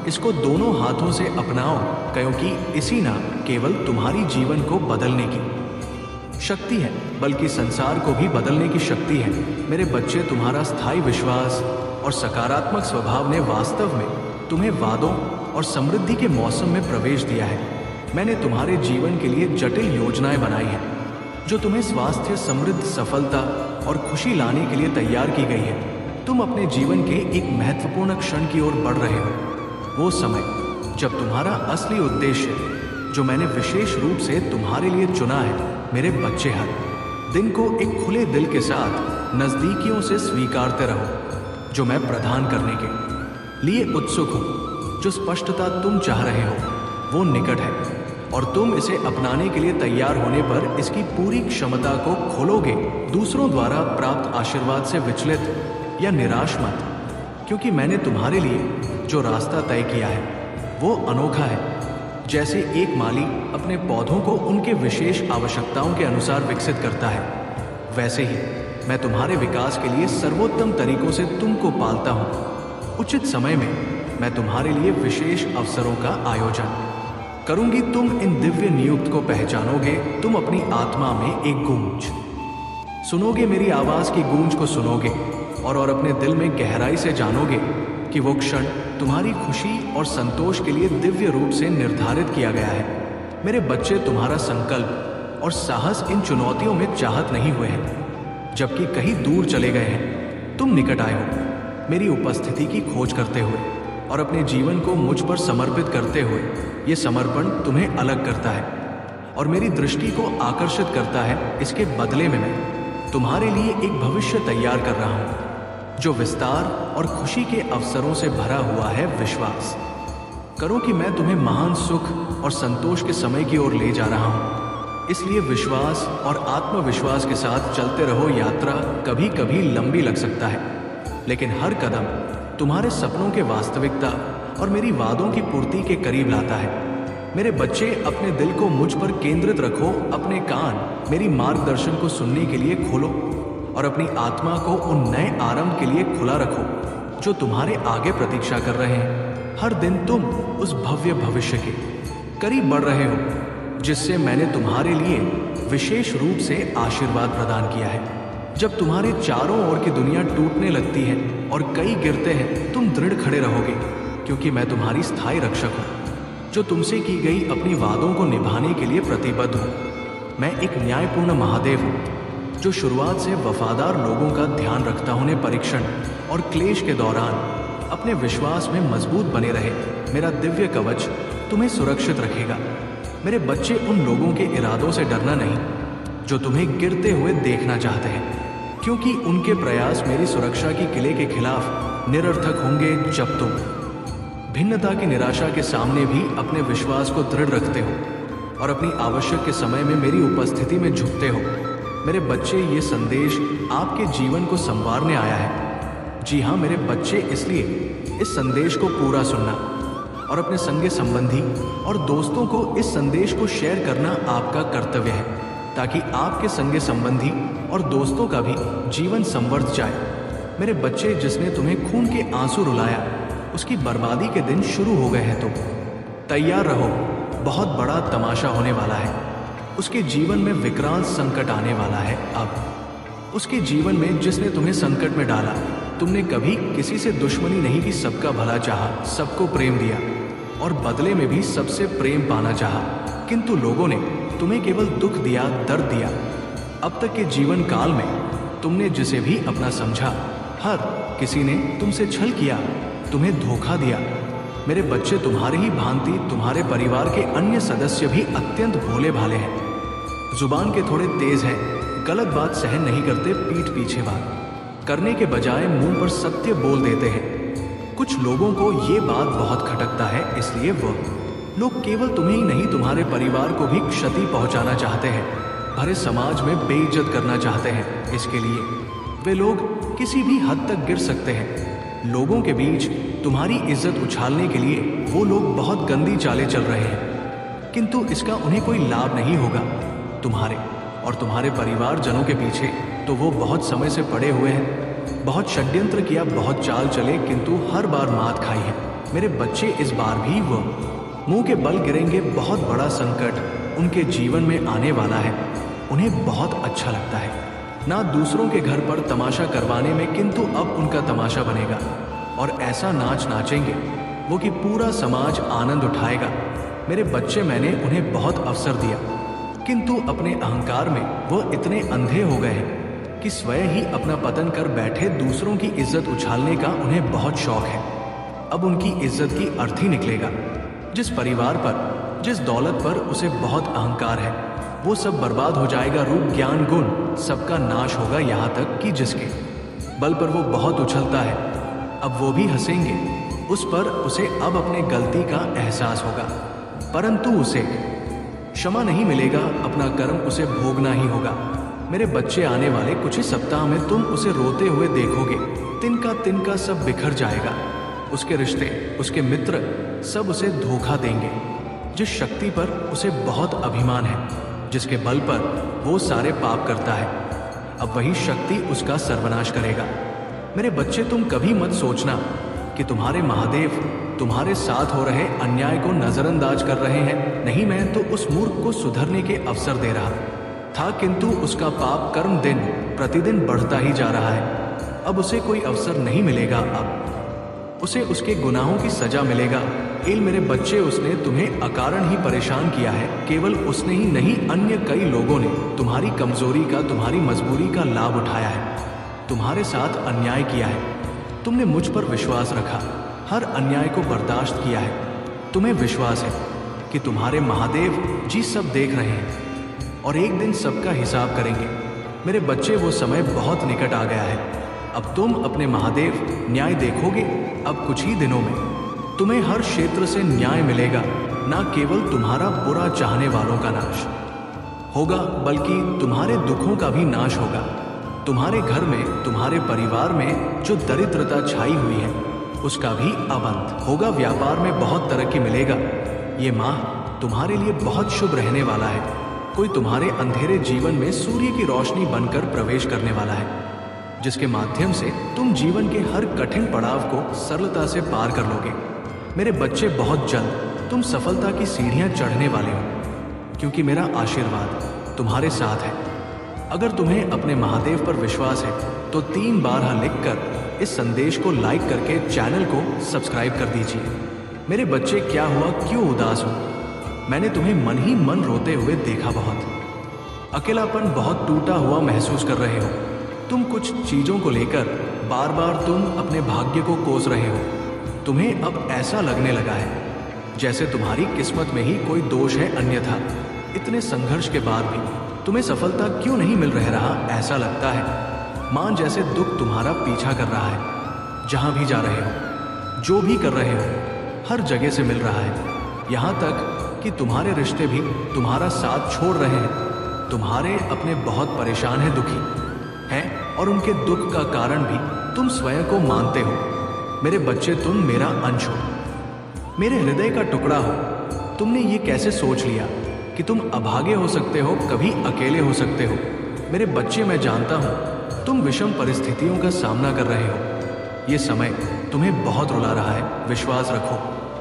इसको दोनों हाथों से अपनाओ, क्योंकि इसी ना केवल तुम्हारी जीवन को बदलने की शक्ति है बल्कि संसार को भी बदलने की शक्ति है। मेरे बच्चे, तुम्हारा स्थायी विश्वास और सकारात्मक स्वभाव ने वास्तव में तुम्हें वादों और समृद्धि के मौसम में प्रवेश दिया है। मैंने तुम्हारे जीवन के लिए जटिल योजनाएं बनाई हैं जो तुम्हें स्वास्थ्य, समृद्ध, सफलता और खुशी लाने के लिए तैयार की गई है। तुम अपने जीवन के एक महत्वपूर्ण क्षण की ओर बढ़ रहे हो, वो समय जब तुम्हारा असली उद्देश्य जो मैंने विशेष रूप से तुम्हारे लिए चुना है। मेरे बच्चे, हर दिन को एक खुले दिल के साथ नज़दीकियों से स्वीकारते रहो जो मैं प्रदान करने के लिए उत्सुक हूँ। जो स्पष्टता तुम चाह रहे हो वो निकट है और तुम इसे अपनाने के लिए तैयार होने पर इसकी पूरी क्षमता को खोलोगे। दूसरों द्वारा प्राप्त आशीर्वाद से विचलित या निराश मत, क्योंकि मैंने तुम्हारे लिए जो रास्ता तय किया है वो अनोखा है। जैसे एक माली अपने पौधों को उनके विशेष आवश्यकताओं के अनुसार विकसित करता है, वैसे ही मैं तुम्हारे विकास के लिए सर्वोत्तम तरीकों से तुमको पालता हूँ। उचित समय में मैं तुम्हारे लिए विशेष अवसरों का आयोजन करूंगी। तुम इन दिव्य नियुक्त को पहचानोगे। तुम अपनी आत्मा में एक गूंज सुनोगे, मेरी आवाज की गूंज को सुनोगे और अपने दिल में गहराई से जानोगे कि वो क्षण तुम्हारी खुशी और संतोष के लिए दिव्य रूप से निर्धारित किया गया है। मेरे बच्चे, तुम्हारा संकल्प और साहस इन चुनौतियों में चाहत नहीं हुए हैं, जबकि कहीं दूर चले गए हैं। तुम निकट आए हो मेरी उपस्थिति की खोज करते हुए और अपने जीवन को मुझ पर समर्पित करते हुए। ये समर्पण तुम्हें अलग करता है और मेरी दृष्टि को आकर्षित करता है। इसके बदले में मैं तुम्हारे लिए एक भविष्य तैयार कर रहा हूँ जो विस्तार और खुशी के अवसरों से भरा हुआ है। विश्वास करो कि मैं तुम्हें महान सुख और संतोष के समय की ओर ले जा रहा हूँ। इसलिए विश्वास और आत्मविश्वास के साथ चलते रहो। यात्रा कभी कभी लंबी लग सकता है, लेकिन हर कदम तुम्हारे सपनों के वास्तविकता और मेरी वादों की पूर्ति के करीब लाता है। मेरे बच्चे, अपने दिल को मुझ पर केंद्रित रखो, अपने कान मेरी मार्गदर्शन को सुनने के लिए खोलो और अपनी आत्मा को उन नए आरंभ के लिए खुला रखो जो तुम्हारे आगे प्रतीक्षा कर रहे हैं। हर दिन तुम उस भव्य भविष्य के करीब बढ़ रहे हो जिससे मैंने तुम्हारे लिए विशेष रूप से आशीर्वाद प्रदान किया है। जब तुम्हारे चारों ओर की दुनिया टूटने लगती है और कई गिरते हैं, तुम दृढ़ खड़े रहोगे, क्योंकि मैं तुम्हारी स्थायी रक्षक हूँ जो तुमसे की गई अपनी वादों को निभाने के लिए प्रतिबद्ध हूँ। मैं एक न्यायपूर्ण महादेव हूँ जो शुरुआत से वफादार लोगों का ध्यान रखता हूँ। उन्हें परीक्षण और क्लेश के दौरान अपने विश्वास में मजबूत बने रहे। मेरा दिव्य कवच तुम्हें सुरक्षित रखेगा। मेरे बच्चे, उन लोगों के इरादों से डरना नहीं जो तुम्हें गिरते हुए देखना चाहते हैं, क्योंकि उनके प्रयास मेरी सुरक्षा की किले के खिलाफ निरर्थक होंगे। जब तुम भिन्नता की निराशा के सामने भी अपने विश्वास को दृढ़ रखते हो और अपनी आवश्यक के समय में मेरी उपस्थिति में झुकते हो, मेरे बच्चे, ये संदेश आपके जीवन को संवारने आया है। जी हाँ मेरे बच्चे, इसलिए इस संदेश को पूरा सुनना और अपने संगे संबंधी और दोस्तों को इस संदेश को शेयर करना आपका कर्तव्य है, ताकि आपके संगे संबंधी और दोस्तों का भी जीवन संवर्ध जाए। मेरे बच्चे, जिसने तुम्हें खून के आंसू रुलाया, उसकी बर्बादी के दिन शुरू हो गए हैं। तो तैयार रहो, बहुत बड़ा तमाशा होने वाला है। उसके जीवन में विकराल संकट आने वाला है। अब उसके जीवन में जिसने तुम्हें संकट में डाला, तुमने कभी किसी से दुश्मनी नहीं की, सबका भला चाहा, सबको प्रेम दिया और बदले में भी सबसे प्रेम पाना चाहा, किंतु लोगों ने तुम्हें केवल दुख दिया, दर्द दिया। अब तक के जीवन काल में तुमने जिसे भी अपना समझा, हर किसी ने तुमसे छल किया, तुम्हें धोखा दिया। मेरे बच्चे, तुम्हारी ही भांति तुम्हारे परिवार के अन्य सदस्य भी अत्यंत भोले भाले हैं। जुबान के थोड़े तेज हैं, गलत बात सहन नहीं करते, पीठ पीछे बात करने के बजाय मुंह पर सत्य बोल देते हैं। कुछ लोगों को ये बात बहुत खटकता है, इसलिए वह लोग केवल तुम्हें ही नहीं, तुम्हारे परिवार को भी क्षति पहुंचाना चाहते हैं, भरे समाज में बेइज्जत करना चाहते हैं। इसके लिए वे लोग किसी भी हद तक गिर सकते हैं। लोगों के बीच तुम्हारी इज्जत उछालने के लिए वो लोग बहुत गंदी चालें चल रहे हैं, किंतु इसका उन्हें कोई लाभ नहीं होगा। तुम्हारे और तुम्हारे परिवारजनों के पीछे तो वो बहुत समय से पड़े हुए हैं। बहुत षड्यंत्र किया, बहुत चाल चले, किंतु हर बार मात खाई है। मेरे बच्चे, इस बार भी वो मुंह के बल गिरेंगे। बहुत बड़ा संकट उनके जीवन में आने वाला है। उन्हें बहुत अच्छा लगता है ना दूसरों के घर पर तमाशा करवाने में, किंतु अब उनका तमाशा बनेगा और ऐसा नाच नाचेंगे वो कि पूरा समाज आनंद उठाएगा। मेरे बच्चे, मैंने उन्हें बहुत अवसर दिया, किंतु अपने अहंकार में वो इतने अंधे हो गए हैं कि स्वयं ही अपना पतन कर बैठे। दूसरों की इज्जत उछालने का उन्हें बहुत शौक है। अब उनकी इज्जत की अर्थी निकलेगा। जिस परिवार पर, जिस दौलत पर उसे बहुत अहंकार है, वो सब बर्बाद हो जाएगा। रूप, ज्ञान, गुण सबका नाश होगा, यहाँ तक कि जिसके बल पर वो बहुत उछलता है, अब वो भी हंसेंगे उस पर। उसे अब अपने गलती का एहसास होगा, परंतु उसे क्षमा नहीं मिलेगा। अपना कर्म उसे भोगना ही होगा। मेरे बच्चे, आने वाले कुछ ही सप्ताह में तुम उसे रोते हुए देखोगे। तिनका तिनका सब बिखर जाएगा। उसके रिश्ते, उसके मित्र सब उसे धोखा देंगे। जिस शक्ति पर उसे बहुत अभिमान है, जिसके बल पर वो सारे पाप करता है, अब वही शक्ति उसका सर्वनाश करेगा। मेरे बच्चे, तुम कभी मत सोचना कि तुम्हारे महादेव तुम्हारे साथ हो रहे अन्याय को नजरअंदाज कर रहे हैं। नहीं, मैं तो उस मूर्ख को सुधरने के अवसर दे रहा था, किंतु उसका पाप कर्म दिन प्रतिदिन बढ़ता ही जा रहा है। अब उसे कोई अवसर नहीं मिलेगा, अब उसे उसके गुनाहों की सजा मिलेगा। मेरे बच्चे, उसने तुम्हें अकारण ही परेशान किया है। केवल उसने ही नहीं, अन्य कई लोगों ने तुम्हारी कमजोरी का, तुम्हारी मजबूरी का लाभ उठाया है, तुम्हारे साथ अन्याय किया है। तुमने मुझ पर विश्वास रखा, हर अन्याय को बर्दाश्त किया है। तुम्हें विश्वास है कि तुम्हारे महादेव जी सब देख रहे हैं और एक दिन सबका हिसाब करेंगे। मेरे बच्चे, वो समय बहुत निकट आ गया है। अब तुम अपने महादेव न्याय देखोगे। अब कुछ ही दिनों में तुम्हें हर क्षेत्र से न्याय मिलेगा, ना केवल तुम्हारा बुरा चाहने वालों का नाश होगा, बल्कि तुम्हारे दुखों का भी नाश होगा। तुम्हारे घर में, तुम्हारे परिवार में जो दरिद्रता छाई हुई है उसका भी अब अंत होगा। व्यापार में बहुत तरक्की मिलेगा। ये माह तुम्हारे लिए बहुत शुभ रहने वाला है। कोई तुम्हारे अंधेरे जीवन में सूर्य की रोशनी बनकर प्रवेश करने वाला है, जिसके माध्यम से तुम जीवन के हर कठिन पड़ाव को सरलता से पार कर लोगे। मेरे बच्चे, बहुत जल्द तुम सफलता की सीढ़ियां चढ़ने वाले हो, क्योंकि मेरा आशीर्वाद तुम्हारे साथ है। अगर तुम्हें अपने महादेव पर विश्वास है तो 3 बार हाँ लिखकर इस संदेश को लाइक करके चैनल को सब्सक्राइब कर दीजिए। मेरे बच्चे, क्या हुआ, क्यों उदास हो? मैंने तुम्हें मन ही मन रोते हुए देखा। बहुत अकेलापन, बहुत टूटा हुआ महसूस कर रहे हो। तुम कुछ चीजों को लेकर बार बार तुम अपने भाग्य को कोस रहे हो। तुम्हें अब ऐसा लगने लगा है जैसे तुम्हारी किस्मत में ही कोई दोष है। अन्यथा इतने संघर्ष के बाद भी तुम्हें सफलता क्यों नहीं मिल रहा, ऐसा लगता है मान जैसे दुख तुम्हारा पीछा कर रहा है। जहां भी जा रहे हो, जो भी कर रहे हो, हर जगह से मिल रहा है। यहां तक कि तुम्हारे रिश्ते भी तुम्हारा साथ छोड़ रहे हैं। तुम्हारे अपने बहुत परेशान हैं, दुखी हैं, और उनके दुख का कारण भी तुम स्वयं को मानते हो। मेरे बच्चे, तुम मेरा अंश हो, मेरे हृदय का टुकड़ा हो। तुमने ये कैसे सोच लिया कि तुम अभागे हो सकते हो, कभी अकेले हो सकते हो? मेरे बच्चे, मैं जानता हूं तुम विषम परिस्थितियों का सामना कर रहे हो। ये समय तुम्हें बहुत रुला रहा है। विश्वास रखो,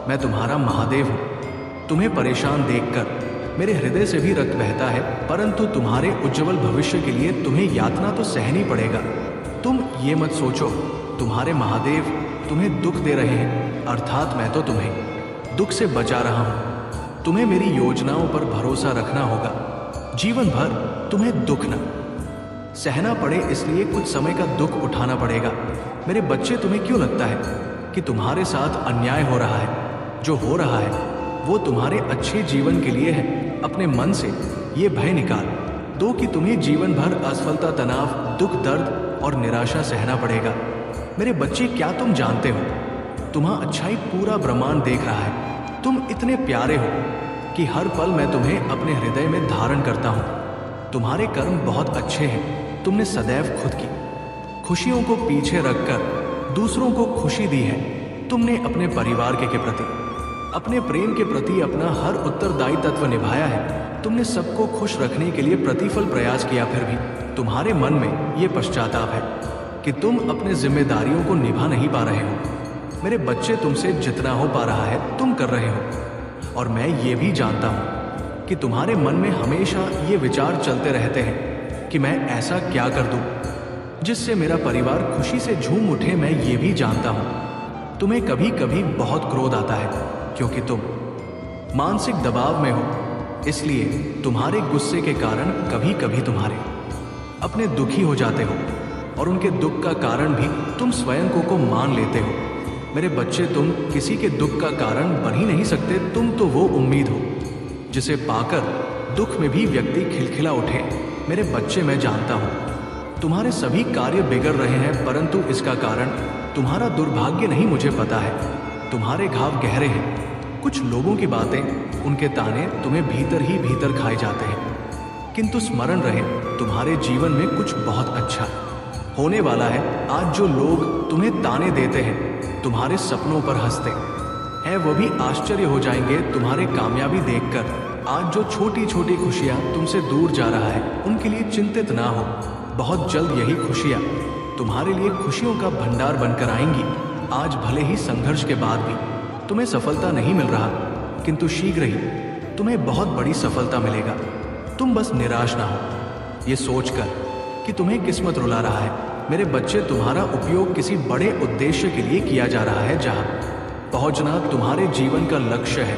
मैं तुम्हारा महादेव हूं। तुम्हें परेशान देखकर मेरे हृदय से भी रक्त बहता है, परंतु तुम्हारे उज्जवल भविष्य के लिए तुम्हें यातना तो सहनी पड़ेगा। तुम ये मत सोचो तुम्हारे महादेव तुम्हें दुख दे रहे हैं, अर्थात मैं तो तुम्हें दुख से बचा रहा हूं। तुम्हें मेरी योजनाओं पर भरोसा रखना होगा। जीवन भर तुम्हें दुख न सहना पड़े, इसलिए कुछ समय का दुख उठाना पड़ेगा। मेरे बच्चे, तुम्हें क्यों लगता है कि तुम्हारे साथ अन्याय हो रहा है? जो हो रहा है वो तुम्हारे अच्छे जीवन के लिए है। अपने मन से ये भय निकाल दो कि तुम्हें जीवन भर असफलता, तनाव, दुख, दर्द और निराशा सहना पड़ेगा। मेरे बच्चे, क्या तुम जानते हो तुम्हारा अच्छाई पूरा ब्रह्मांड देख रहा है। तुम इतने प्यारे हो कि हर पल मैं तुम्हें अपने हृदय में धारण करता हूँ। तुम्हारे कर्म बहुत अच्छे हैं। तुमने सदैव खुद की खुशियों को पीछे रखकर दूसरों को खुशी दी है। तुमने अपने परिवार के प्रति, अपने प्रेम के प्रति अपना हर उत्तरदायी तत्व निभाया है। तुमने सबको खुश रखने के लिए प्रतिफल प्रयास किया, फिर भी तुम्हारे मन में ये पश्चाताप है कि तुम अपने जिम्मेदारियों को निभा नहीं पा रहे हो। मेरे बच्चे, तुमसे जितना हो पा रहा है तुम कर रहे हो, और मैं ये भी जानता हूँ कि तुम्हारे मन में हमेशा ये विचार चलते रहते हैं कि मैं ऐसा क्या कर दूँ जिससे मेरा परिवार खुशी से झूम उठे। मैं ये भी जानता हूँ तुम्हें कभी कभी बहुत क्रोध आता है, क्योंकि तुम मानसिक दबाव में हो। इसलिए तुम्हारे गुस्से के कारण कभी कभी तुम्हारे अपने दुखी हो जाते हो, और उनके दुख का कारण भी तुम स्वयं को मान लेते हो। मेरे बच्चे, तुम किसी के दुख का कारण बन ही नहीं सकते। तुम तो वो उम्मीद हो जिसे पाकर दुख में भी व्यक्ति खिलखिला उठे। मेरे बच्चे, मैं जानता हूँ तुम्हारे सभी कार्य बिगड़ रहे हैं, परंतु इसका कारण तुम्हारा दुर्भाग्य नहीं, मुझे पता है। तुम्हारे घाव गहरे हैं। कुछ लोगों की बातें, उनके ताने तुम्हें भीतर ही भीतर खाए जाते हैं, किंतु स्मरण रहे तुम्हारे जीवन में कुछ बहुत अच्छा होने वाला है। आज जो लोग तुम्हें ताने देते हैं, तुम्हारे सपनों पर हंसते हैं, वो भी आश्चर्य हो जाएंगे तुम्हारे कामयाबी देखकर। आज जो छोटी छोटी खुशियां तुमसे दूर जा रहा है, उनके लिए चिंतित ना हो। बहुत जल्द यही खुशियां तुम्हारे लिए खुशियों का भंडार बनकर आएंगी। आज भले ही संघर्ष के बाद भी तुम्हें सफलता नहीं मिल रहा, किंतु शीघ्र ही तुम्हें बहुत बड़ी सफलता मिलेगा। तुम बस निराश ना हो ये सोचकर कि तुम्हें किस्मत रुला रहा है। मेरे बच्चे, तुम्हारा उपयोग किसी बड़े उद्देश्य के लिए किया जा रहा है। जहां पहुंचना तुम्हारे जीवन का लक्ष्य है,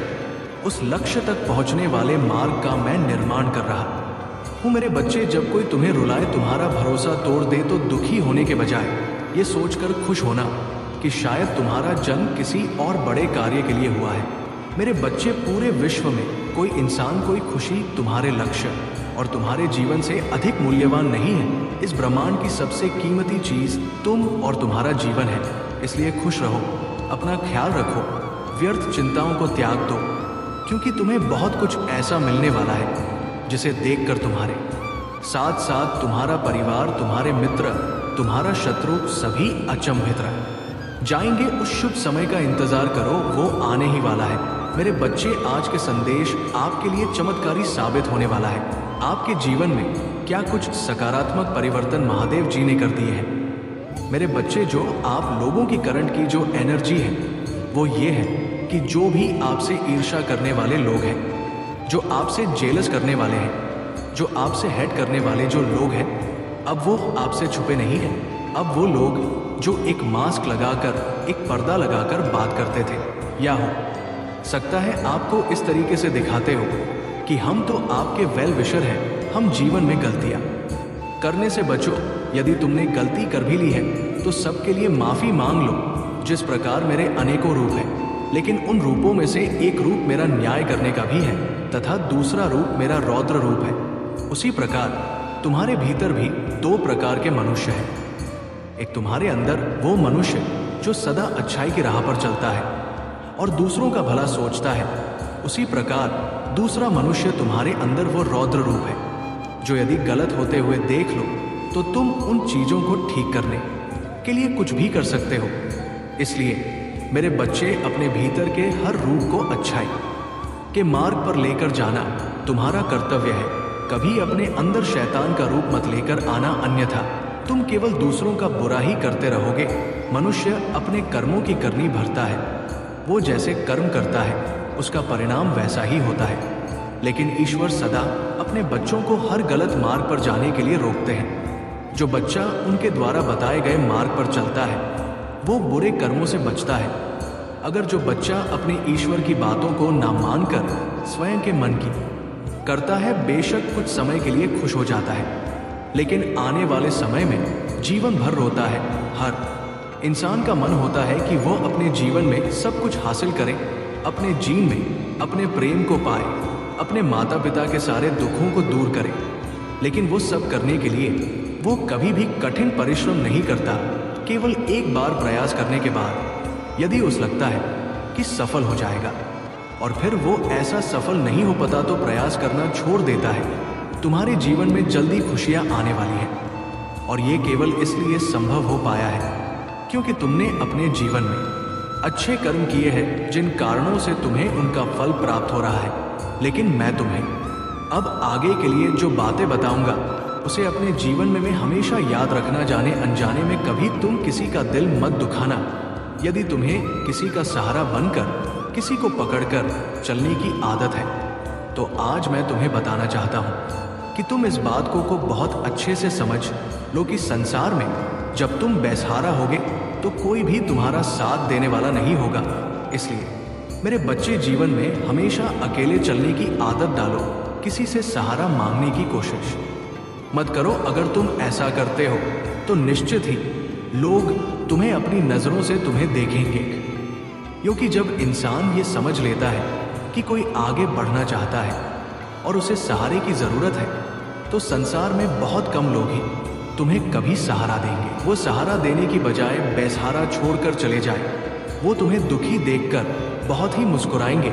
उस लक्ष्य तक पहुंचने वाले मार्ग का मैं निर्माण कर रहा हूं। मेरे बच्चे, जब कोई तुम्हें रुलाए, तुम्हारा भरोसा तोड़ दे, तो दुखी होने के बजाय ये सोचकर खुश होना कि शायद तुम्हारा जन्म किसी और बड़े कार्य के लिए हुआ है। मेरे बच्चे, पूरे विश्व में कोई इंसान, कोई खुशी तुम्हारे लक्ष्य और तुम्हारे जीवन से अधिक मूल्यवान नहीं है। इस ब्रह्मांड की सबसे कीमती चीज तुम और तुम्हारा जीवन है। इसलिए खुश रहो, अपना ख्याल रखो, व्यर्थ चिंताओं को त्याग दो, क्योंकि तुम्हें बहुत कुछ ऐसा मिलने वाला है जिसे देखकर तुम्हारे साथ साथ तुम्हारा परिवार, तुम्हारे मित्र, तुम्हारा शत्रु सभी अचंभित रह जाएंगे। उस शुभ समय का इंतजार करो, वो आने ही वाला है। मेरे बच्चे, आज के संदेश आपके लिए चमत्कारी साबित होने वाला है। आपके जीवन में क्या कुछ सकारात्मक परिवर्तन महादेव जी ने कर दिए हैं। मेरे बच्चे, जो आप लोगों की करंट की जो एनर्जी है वो ये है कि जो भी आपसे ईर्ष्या करने वाले लोग हैं, जो आपसे जेलस करने वाले हैं, जो आपसे हेट करने वाले जो लोग हैं, अब वो आपसे छुपे नहीं हैं। अब वो लोग जो एक मास्क लगाकर, एक पर्दा लगाकर बात करते थे, या हो सकता है आपको इस तरीके से दिखाते हो कि हम तो आपके वेल विशर हैं, हम जीवन में गलतियां करने से बचो। यदि तुमने गलती कर भी ली है तो सबके लिए माफ़ी मांग लो। जिस प्रकार मेरे अनेकों रूप हैं, लेकिन उन रूपों में से एक रूप मेरा न्याय करने का भी है तथा दूसरा रूप मेरा रौद्र रूप है। उसी प्रकार तुम्हारे भीतर भी दो प्रकार के मनुष्य हैं। एक तुम्हारे अंदर वो मनुष्य जो सदा अच्छाई की राह पर चलता है और दूसरों का भला सोचता है। उसी प्रकार दूसरा मनुष्य तुम्हारे अंदर वो रौद्र रूप है, जो यदि गलत होते हुए देख लो तो तुम उन चीज़ों को ठीक करने के लिए कुछ भी कर सकते हो। इसलिए मेरे बच्चे, अपने भीतर के हर रूप को अच्छाई के मार्ग पर लेकर जाना तुम्हारा कर्तव्य है। कभी अपने अंदर शैतान का रूप मत लेकर आना, अन्यथा तुम केवल दूसरों का बुरा ही करते रहोगे। मनुष्य अपने कर्मों की करनी भरता है, वो जैसे कर्म करता है उसका परिणाम वैसा ही होता है। लेकिन ईश्वर सदा अपने बच्चों को हर गलत मार्ग पर जाने के लिए रोकते हैं। जो बच्चा उनके द्वारा बताए गए मार्ग पर चलता है वो बुरे कर्मों से बचता है। अगर जो बच्चा अपने ईश्वर की बातों को ना मानकर स्वयं के मन की करता है, बेशक कुछ समय के लिए खुश हो जाता है, लेकिन आने वाले समय में जीवन भर रोता है। हर इंसान का मन होता है कि वो अपने जीवन में सब कुछ हासिल करे, अपने जीवन में अपने प्रेम को पाए, अपने माता पिता के सारे दुखों को दूर करे। लेकिन वो सब करने के लिए वो कभी भी कठिन परिश्रम नहीं करता। केवल एक बार प्रयास करने के बाद यदि उसे लगता है कि सफल हो जाएगा और फिर वो ऐसा सफल नहीं हो पाता तो प्रयास करना छोड़ देता है। तुम्हारे जीवन में जल्दी खुशियां आने वाली हैं और ये केवल इसलिए संभव हो पाया है क्योंकि तुमने अपने जीवन में अच्छे कर्म किए हैं, जिन कारणों से तुम्हें उनका फल प्राप्त हो रहा है। लेकिन मैं तुम्हें अब आगे के लिए जो बातें बताऊंगा उसे अपने जीवन में हमेशा याद रखना। जाने अनजाने में कभी तुम किसी का दिल मत दुखाना। यदि तुम्हें किसी का सहारा बनकर किसी को पकड़कर चलने की आदत है तो आज मैं तुम्हें बताना चाहता हूं कि तुम इस बात को बहुत अच्छे से समझ लो कि संसार में जब तुम बेसहारा होगे तो कोई भी तुम्हारा साथ देने वाला नहीं होगा। इसलिए मेरे बच्चे, जीवन में हमेशा अकेले चलने की आदत डालो, किसी से सहारा मांगने की कोशिश मत करो। अगर तुम ऐसा करते हो तो निश्चित ही लोग तुम्हें अपनी नज़रों से तुम्हें देखेंगे, क्योंकि जब इंसान ये समझ लेता है कि कोई आगे बढ़ना चाहता है और उसे सहारे की ज़रूरत है तो संसार में बहुत कम लोग ही तुम्हें कभी सहारा देंगे। वो सहारा देने की बजाय बेसहारा छोड़कर चले जाए। वो तुम्हें दुखी देखकर बहुत ही मुस्कुराएंगे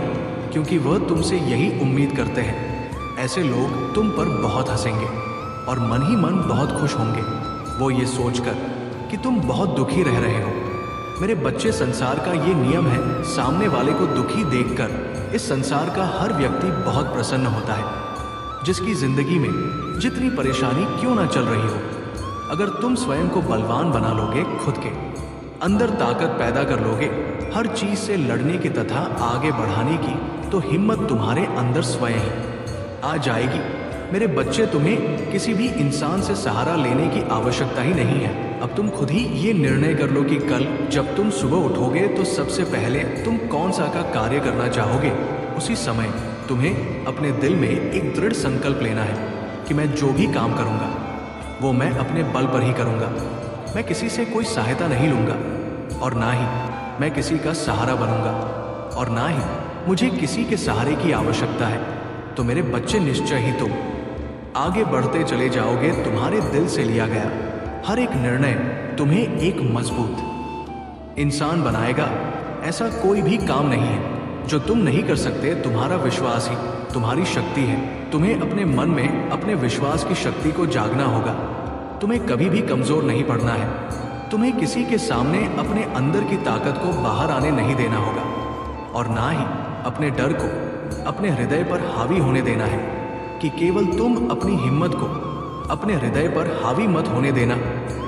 क्योंकि वह तुमसे यही उम्मीद करते हैं। ऐसे लोग तुम पर बहुत हंसेंगे और मन ही मन बहुत खुश होंगे, वो ये सोचकर कि तुम बहुत दुखी रह रहे हो। मेरे बच्चे, संसार का ये नियम है, सामने वाले को दुखी देखकर इस संसार का हर व्यक्ति बहुत प्रसन्न होता है। जिसकी जिंदगी में जितनी परेशानी क्यों ना चल रही हो, अगर तुम स्वयं को बलवान बना लोगे, खुद के अंदर ताकत पैदा कर लोगे, हर चीज से लड़ने की तथा आगे बढ़ाने की, तो हिम्मत तुम्हारे अंदर स्वयं ही आ जाएगी। मेरे बच्चे, तुम्हें किसी भी इंसान से सहारा लेने की आवश्यकता ही नहीं है। अब तुम खुद ही ये निर्णय कर लो कि कल जब तुम सुबह उठोगे तो सबसे पहले तुम कौन सा का कार्य करना चाहोगे। उसी समय तुम्हें अपने दिल में एक दृढ़ संकल्प लेना है कि मैं जो भी काम करूँगा वो मैं अपने बल पर ही करूँगा। मैं किसी से कोई सहायता नहीं लूँगा और ना ही मैं किसी का सहारा बनूँगा और ना ही मुझे किसी के सहारे की आवश्यकता है। तो मेरे बच्चे, निश्चय ही तुम आगे बढ़ते चले जाओगे। तुम्हारे दिल से लिया गया हर एक निर्णय तुम्हें एक मजबूत इंसान बनाएगा। ऐसा कोई भी काम नहीं है जो तुम नहीं कर सकते, तुम्हारा विश्वास ही तुम्हारी शक्ति है। तुम्हें अपने मन में अपने विश्वास की शक्ति को जागना होगा। तुम्हें कभी भी कमजोर नहीं पड़ना है। तुम्हें किसी के सामने अपने अंदर की ताकत को बाहर आने नहीं देना होगा, और ना ही अपने डर को अपने हृदय पर हावी होने देना है कि केवल तुम अपनी हिम्मत को अपने हृदय पर हावी मत होने देना।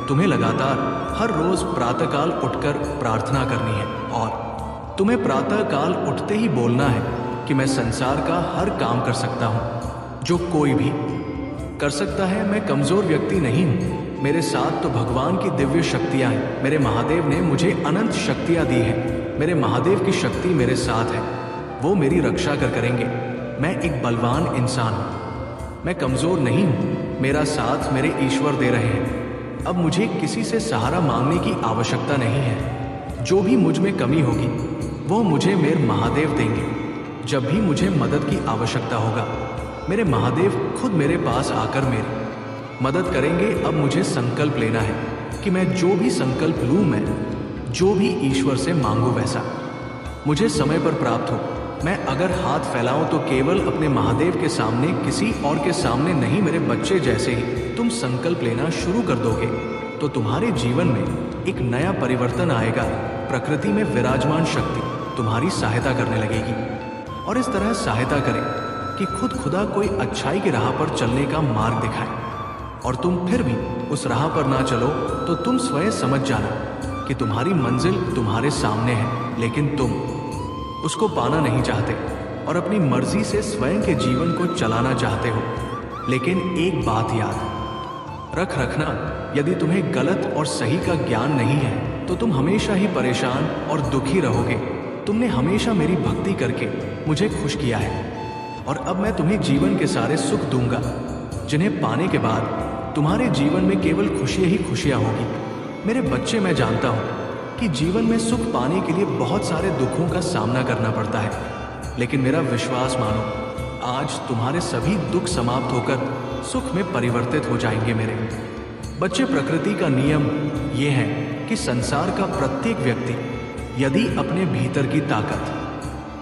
तुम्हें लगातार हर रोज प्रातःकाल उठकर प्रार्थना करनी है, और तुम्हें प्रातःकाल उठते ही बोलना है कि मैं संसार का हर काम कर सकता हूँ जो कोई भी कर सकता है। मैं कमजोर व्यक्ति नहीं हूँ, मेरे साथ तो भगवान की दिव्य शक्तियाँ हैं। मेरे महादेव ने मुझे अनंत शक्तियाँ दी हैं। मेरे महादेव की शक्ति मेरे साथ है, वो मेरी रक्षा करेंगे। मैं एक बलवान इंसान हूँ, मैं कमजोर नहीं हूँ। मेरा साथ मेरे ईश्वर दे रहे हैं। अब मुझे किसी से सहारा मांगने की आवश्यकता नहीं है। जो भी मुझ में कमी होगी वो मुझे मेरे महादेव देंगे। जब भी मुझे मदद की आवश्यकता होगा, मेरे महादेव खुद मेरे पास आकर मेरी मदद करेंगे। अब मुझे संकल्प लेना है कि मैं जो भी संकल्प लूँ, मैं जो भी ईश्वर से मांगू वैसा मुझे समय पर प्राप्त हो। मैं अगर हाथ फैलाऊं तो केवल अपने महादेव के सामने, किसी और के सामने नहीं। मेरे बच्चे, जैसे ही तुम संकल्प लेना शुरू कर दोगे तो तुम्हारे जीवन में एक नया परिवर्तन आएगा। प्रकृति में विराजमान शक्ति तुम्हारी सहायता करने लगेगी, और इस तरह सहायता करे कि खुदा कोई अच्छाई की राह पर चलने का मार्ग दिखाए। और तुम फिर भी उस राह पर ना चलो तो तुम स्वयं समझ जाना कि तुम्हारी मंजिल तुम्हारे सामने है, लेकिन तुम उसको पाना नहीं चाहते और अपनी मर्जी से स्वयं के जीवन को चलाना चाहते हो। लेकिन एक बात याद रखना, यदि तुम्हें गलत और सही का ज्ञान नहीं है तो तुम हमेशा ही परेशान और दुखी रहोगे। तुमने हमेशा मेरी भक्ति करके मुझे खुश किया है, और अब मैं तुम्हें जीवन के सारे सुख दूंगा, जिन्हें पाने के बाद तुम्हारे जीवन में केवल खुशियां ही खुशियां होगी। मेरे बच्चे, मैं जानता हूँ कि जीवन में सुख पाने के लिए बहुत सारे दुखों का सामना करना पड़ता है, लेकिन मेरा विश्वास मानो, आज तुम्हारे सभी दुख समाप्त होकर सुख में परिवर्तित हो जाएंगे। मेरे बच्चे, प्रकृति का नियम ये है कि संसार का प्रत्येक व्यक्ति यदि अपने भीतर की ताकत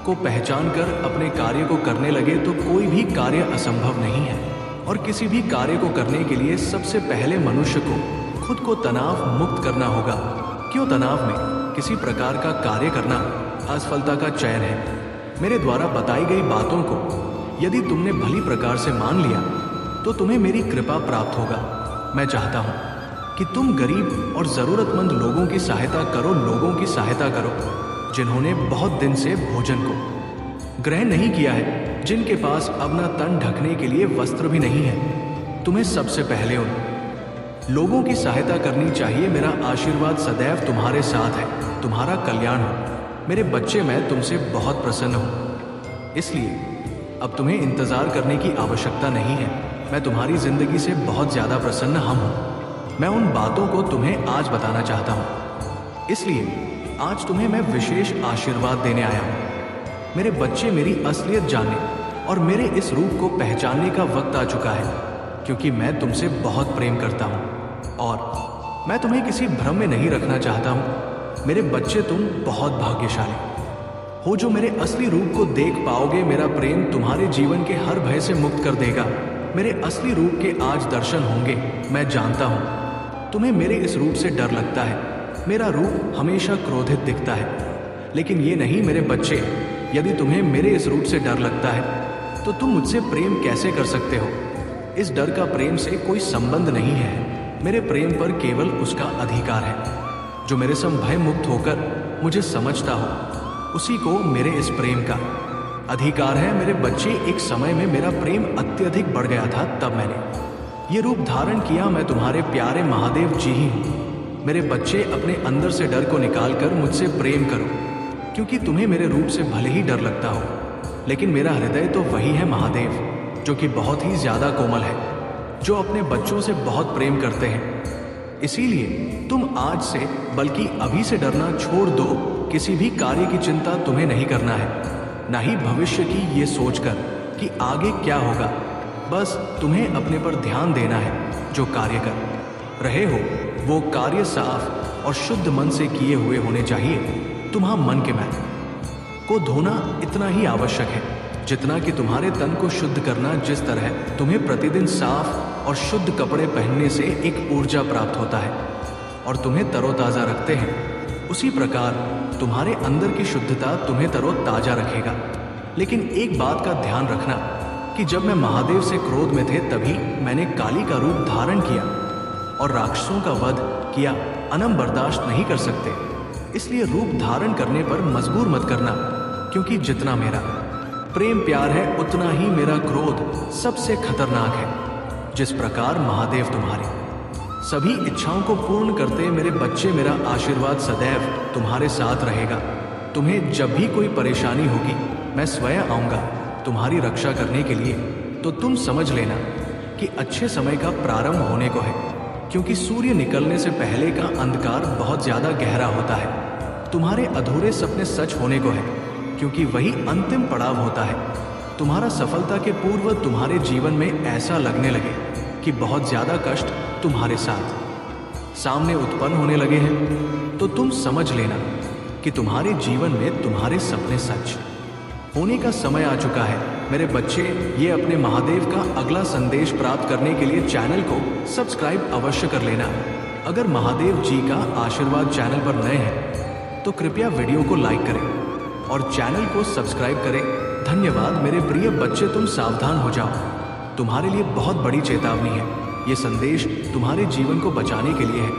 को पहचान कर अपने कार्य को करने लगे तो कोई भी कार्य असंभव नहीं है। और किसी भी कार्य को करने के लिए सबसे पहले मनुष्य को खुद को तनाव मुक्त करना होगा। क्यों? तनाव में किसी प्रकार का कार्य करना असफलता का चयन है। मेरे द्वारा बताई गई बातों को यदि तुमने भली प्रकार से मान लिया तो तुम्हें मेरी कृपा प्राप्त होगा। मैं चाहता हूँ कि तुम गरीब और ज़रूरतमंद लोगों की सहायता करो, लोगों की सहायता करो जिन्होंने बहुत दिन से भोजन को ग्रहण नहीं किया है, जिनके पास अपना तन ढकने के लिए वस्त्र भी नहीं है। तुम्हें सबसे पहले उन लोगों की सहायता करनी चाहिए। मेरा आशीर्वाद सदैव तुम्हारे साथ है। तुम्हारा कल्याण हो। मेरे बच्चे, मैं तुमसे बहुत प्रसन्न हूँ, इसलिए अब तुम्हें इंतजार करने की आवश्यकता नहीं है। मैं तुम्हारी जिंदगी से बहुत ज़्यादा प्रसन्न हूँ। मैं उन बातों को तुम्हें आज बताना चाहता हूँ, इसलिए आज तुम्हें मैं विशेष आशीर्वाद देने आया हूँ। मेरे बच्चे, मेरी असलियत जानने और मेरे इस रूप को पहचानने का वक्त आ चुका है, क्योंकि मैं तुमसे बहुत प्रेम करता हूँ और मैं तुम्हें किसी भ्रम में नहीं रखना चाहता हूँ। मेरे बच्चे, तुम बहुत भाग्यशाली हो जो मेरे असली रूप को देख पाओगे। मेरा प्रेम तुम्हारे जीवन के हर भय से मुक्त कर देगा। मेरे असली रूप के आज दर्शन होंगे। मैं जानता हूँ तुम्हें मेरे इस रूप से डर लगता है। मेरा रूप हमेशा क्रोधित दिखता है, लेकिन ये नहीं मेरे बच्चे। यदि तुम्हें मेरे इस रूप से डर लगता है तो तुम मुझसे प्रेम कैसे कर सकते हो? इस डर का प्रेम से कोई संबंध नहीं है। मेरे प्रेम पर केवल उसका अधिकार है। जो मेरे सम भय मुक्त होकर मुझे समझता हो, उसी को मेरे इस प्रेम का अधिकार है। मेरे बच्चे, एक समय में मेरा प्रेम अत्यधिक बढ़ गया था, तब मैंने ये रूप धारण किया। मैं तुम्हारे प्यारे महादेव जी ही हूँ। मेरे बच्चे, अपने अंदर से डर को निकालकर मुझसे प्रेम करो, क्योंकि तुम्हें मेरे रूप से भले ही डर लगता हो, लेकिन मेरा हृदय तो वही है महादेव, जो कि बहुत ही ज्यादा कोमल है, जो अपने बच्चों से बहुत प्रेम करते हैं। इसीलिए तुम आज से, बल्कि अभी से डरना छोड़ दो। किसी भी कार्य की चिंता तुम्हें नहीं करना है, ना ही भविष्य की ये सोचकर कि आगे क्या होगा। बस तुम्हें अपने पर ध्यान देना है। जो कार्य कर रहे हो वो कार्य साफ और शुद्ध मन से किए हुए होने चाहिए। तुम्हारा मन के मैं को धोना इतना ही आवश्यक है जितना कि तुम्हारे तन को शुद्ध करना। जिस तरह तुम्हें प्रतिदिन साफ और शुद्ध कपड़े पहनने से एक ऊर्जा प्राप्त होता है और तुम्हें तरोताज़ा रखते हैं, उसी प्रकार तुम्हारे अंदर की शुद्धता तुम्हें तरोताज़ा रखेगा। लेकिन एक बात का ध्यान रखना कि जब मैं महादेव से क्रोध में थे तभी मैंने काली का रूप धारण किया और राक्षसों का वध किया। अनम बर्दाश्त नहीं कर सकते, इसलिए रूप धारण करने पर मजबूर मत करना, क्योंकि जितना मेरा प्रेम प्यार है उतना ही मेरा क्रोध सबसे खतरनाक है। जिस प्रकार महादेव तुम्हारी सभी इच्छाओं को पूर्ण करते मेरे बच्चे, मेरा आशीर्वाद सदैव तुम्हारे साथ रहेगा। तुम्हें जब भी कोई परेशानी होगी मैं स्वयं आऊँगा तुम्हारी रक्षा करने के लिए। तो तुम समझ लेना कि अच्छे समय का प्रारंभ होने को है, क्योंकि सूर्य निकलने से पहले का अंधकार बहुत ज़्यादा गहरा होता है। तुम्हारे अधूरे सपने सच होने को है, क्योंकि वही अंतिम पड़ाव होता है। तुम्हारा सफलता के पूर्व तुम्हारे जीवन में ऐसा लगने लगे कि बहुत ज़्यादा कष्ट तुम्हारे साथ सामने उत्पन्न होने लगे हैं, तो तुम समझ लेना कि तुम्हारे जीवन में तुम्हारे सपने सच होने का समय आ चुका है। मेरे बच्चे, ये अपने महादेव का अगला संदेश प्राप्त करने के लिए चैनल को सब्सक्राइब अवश्य कर लेना। अगर महादेव जी का आशीर्वाद चैनल पर नए हैं तो कृपया वीडियो को लाइक करें और चैनल को सब्सक्राइब करें। धन्यवाद मेरे प्रिय बच्चे, तुम सावधान हो जाओ, तुम्हारे लिए बहुत बड़ी चेतावनी है। ये संदेश तुम्हारे जीवन को बचाने के लिए है।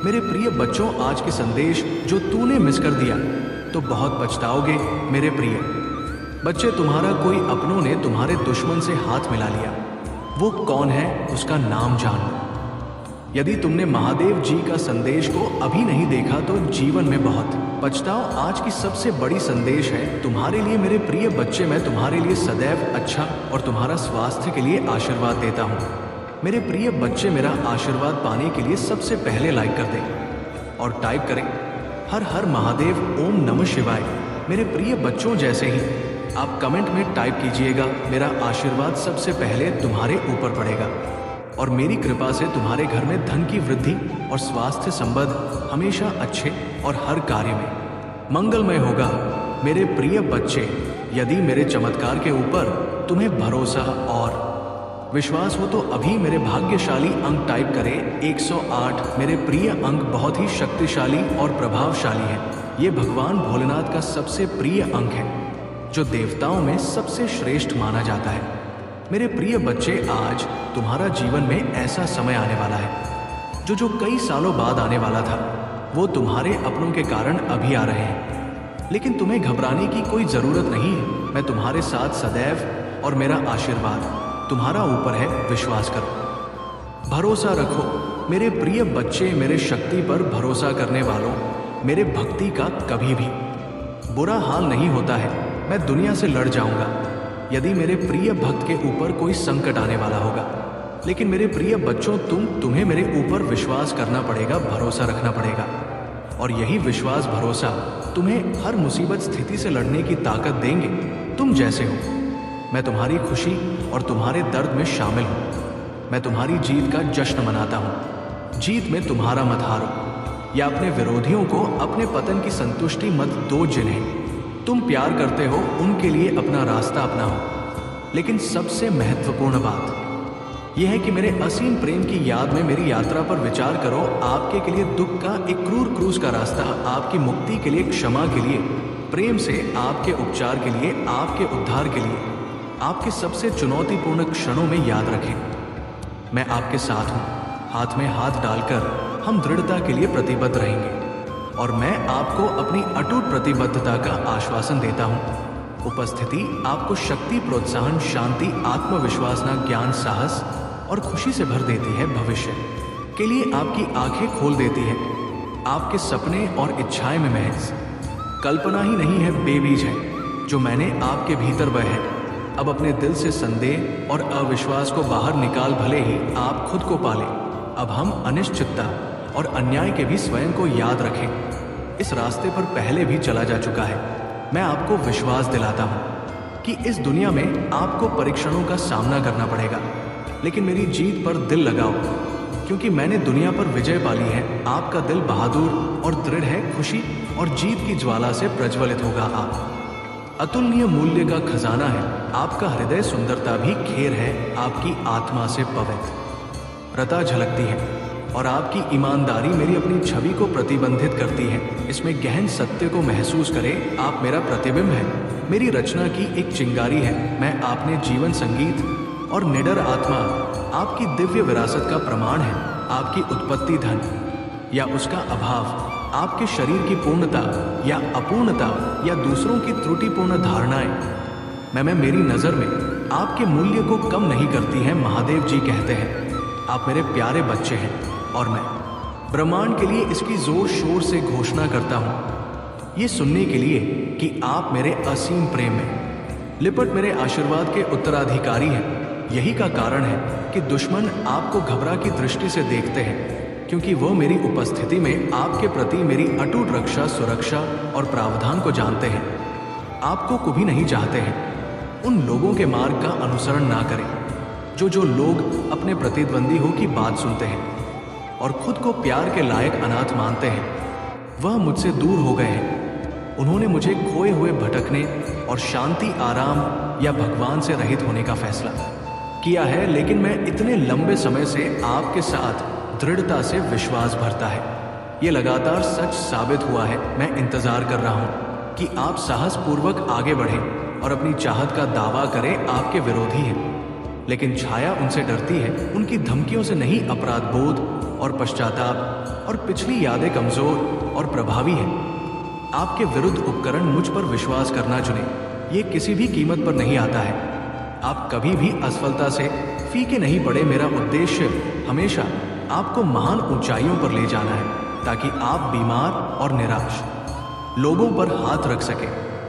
मेरे प्रिय बच्चों, आज के संदेश जो तूने मिस कर दिया तो बहुत पछताओगे। मेरे प्रिय बच्चे, तुम्हारा कोई अपनों ने तुम्हारे दुश्मन से हाथ मिला लिया। वो कौन है उसका नाम जान लो। यदि तुमने महादेव जी का संदेश को अभी नहीं देखा तो जीवन में बहुत पछताओ। आज की सबसे बड़ी संदेश है तुम्हारे लिए मेरे प्रिय बच्चे। मैं तुम्हारे लिए सदैव अच्छा और तुम्हारा स्वास्थ्य के लिए आशीर्वाद देता हूँ। मेरे प्रिय बच्चे, मेरा आशीर्वाद पाने के लिए सबसे पहले लाइक कर दें और टाइप करें हर हर महादेव, ओम नमः शिवाय। मेरे प्रिय बच्चों, जैसे ही आप कमेंट में टाइप कीजिएगा, मेरा आशीर्वाद सबसे पहले तुम्हारे ऊपर पड़ेगा और मेरी कृपा से तुम्हारे घर में धन की वृद्धि और स्वास्थ्य संबंध हमेशा अच्छे और हर कार्य में मंगलमय होगा। मेरे प्रिय बच्चे, यदि मेरे चमत्कार के ऊपर तुम्हें भरोसा और विश्वास हो तो अभी मेरे भाग्यशाली अंक टाइप करें 108। मेरे प्रिय अंक बहुत ही शक्तिशाली और प्रभावशाली है। ये भगवान भोलेनाथ का सबसे प्रिय अंक है जो देवताओं में सबसे श्रेष्ठ माना जाता है। मेरे प्रिय बच्चे, आज तुम्हारा जीवन में ऐसा समय आने वाला है जो कई सालों बाद आने वाला था। वो तुम्हारे अपनों के कारण अभी आ रहे हैं, लेकिन तुम्हें घबराने की कोई ज़रूरत नहीं है। मैं तुम्हारे साथ सदैव और मेरा आशीर्वाद तुम्हारा ऊपर है। विश्वास करो, भरोसा रखो। मेरे प्रिय बच्चे, मेरे शक्ति पर भरोसा करने वालों, मेरे भक्ति का कभी भी बुरा हाल नहीं होता है। मैं दुनिया से लड़ जाऊंगा यदि मेरे प्रिय भक्त के ऊपर कोई संकट आने वाला होगा। लेकिन मेरे प्रिय बच्चों, तुम्हें मेरे ऊपर विश्वास करना पड़ेगा, भरोसा रखना पड़ेगा, और यही विश्वास भरोसा तुम्हें हर मुसीबत स्थिति से लड़ने की ताकत देंगे। तुम जैसे हो, मैं तुम्हारी खुशी और तुम्हारे दर्द में शामिल हूँ। मैं तुम्हारी जीत का जश्न मनाता हूँ। जीत में तुम्हारा मत हारो या अपने विरोधियों को अपने पतन की संतुष्टि मत दो। जिन्हें तुम प्यार करते हो उनके लिए अपना रास्ता अपनाओ। लेकिन सबसे महत्वपूर्ण बात यह है कि मेरे असीम प्रेम की याद में मेरी यात्रा पर विचार करो। आपके के लिए दुख का एक क्रूर क्रूज का रास्ता, आपकी मुक्ति के लिए, क्षमा के लिए, प्रेम से आपके उपचार के लिए, आपके उद्धार के लिए, आपके सबसे चुनौतीपूर्ण क्षणों में याद रखें, मैं आपके साथ हूँ। हाथ में हाथ डालकर हम दृढ़ता के लिए प्रतिबद्ध रहेंगे और मैं आपको अपनी अटूट प्रतिबद्धता का आश्वासन देता हूँ। उपस्थिति आपको शक्ति, प्रोत्साहन, शांति, आत्मविश्वास, ज्ञान, साहस और खुशी से भर देती है। भविष्य के लिए आपकी आंखें खोल देती है। आपके सपने और इच्छाएं में महज कल्पना ही नहीं है, बेबीज है जो मैंने आपके भीतर बह है। अब अपने दिल से संदेह और अविश्वास को बाहर निकाल, भले ही आप खुद को पालें। अब हम अनिश्चितता और अन्याय के भी स्वयं को याद रखें। इस रास्ते पर पहले भी चला जा चुका है। मैं आपको विश्वास दिलाता हूँ कि इस दुनिया में आपको परीक्षणों का सामना करना पड़ेगा, लेकिन मेरी जीत पर दिल लगाओ, क्योंकि मैंने दुनिया पर विजय पाली है। आपका दिल बहादुर और दृढ़ है। खुशी और जीत की ज्वाला से प्रज्वलित होगा आप। अतुलनीय मूल्य का खजाना है। आपका हृदय सुंदरता भी खेर है, आपकी आत्मा से पवित्र रता झलकती है और आपकी ईमानदारी मेरी अपनी छवि को प्रतिबंधित करती है। इसमें गहन सत्य को महसूस करें, आप मेरा प्रतिबिंब है, मेरी रचना की एक चिंगारी है। मैं आपने जीवन संगीत और निडर आत्मा आपकी दिव्य विरासत का प्रमाण है। आपकी उत्पत्ति धन या उसका अभाव, आपके शरीर की पूर्णता या अपूर्णता या दूसरों की त्रुटिपूर्ण धारणाएं मैं मेरी नज़र में आपके मूल्य को कम नहीं करती हैं। महादेव जी कहते हैं, आप मेरे प्यारे बच्चे हैं और मैं ब्रह्मांड के लिए इसकी जोर शोर से घोषणा करता हूँ, ये सुनने के लिए कि आप मेरे असीम प्रेम में लिपट मेरे आशीर्वाद के उत्तराधिकारी हैं। यही का कारण है कि दुश्मन आपको घबरा की दृष्टि से देखते हैं, क्योंकि वो मेरी उपस्थिति में आपके प्रति मेरी अटूट रक्षा, सुरक्षा और प्रावधान को जानते हैं। आपको कभी नहीं चाहते हैं। उन लोगों के मार्ग का अनुसरण ना करें जो लोग अपने प्रतिद्वंदियों की बात सुनते हैं और खुद को प्यार के लायक अनाथ मानते हैं। वह मुझसे दूर हो गए हैं। उन्होंने मुझे खोए हुए भटकने और शांति, आराम या भगवान से रहित होने का फैसला किया है। लेकिन मैं इतने लंबे समय से आपके साथ दृढ़ता से विश्वास भरता है। ये लगातार सच साबित हुआ है। मैं इंतजार कर रहा हूँ कि आप साहसपूर्वक आगे बढ़ें और अपनी चाहत का दावा करें। आपके विरोधी हैं, लेकिन छाया उनसे डरती है। उनकी धमकियों से नहीं, अपराध बोध और पश्चाताप और पिछली यादें कमजोर और प्रभावी हैं। आपके विरुद्ध उपकरण मुझ पर विश्वास करना चुने, ये किसी भी कीमत पर नहीं आता है। आप कभी भी असफलता से फीके नहीं पड़े। मेरा उद्देश्य हमेशा आपको महान ऊंचाइयों पर ले जाना है, ताकि आप बीमार और निराश लोगों पर हाथ रख सके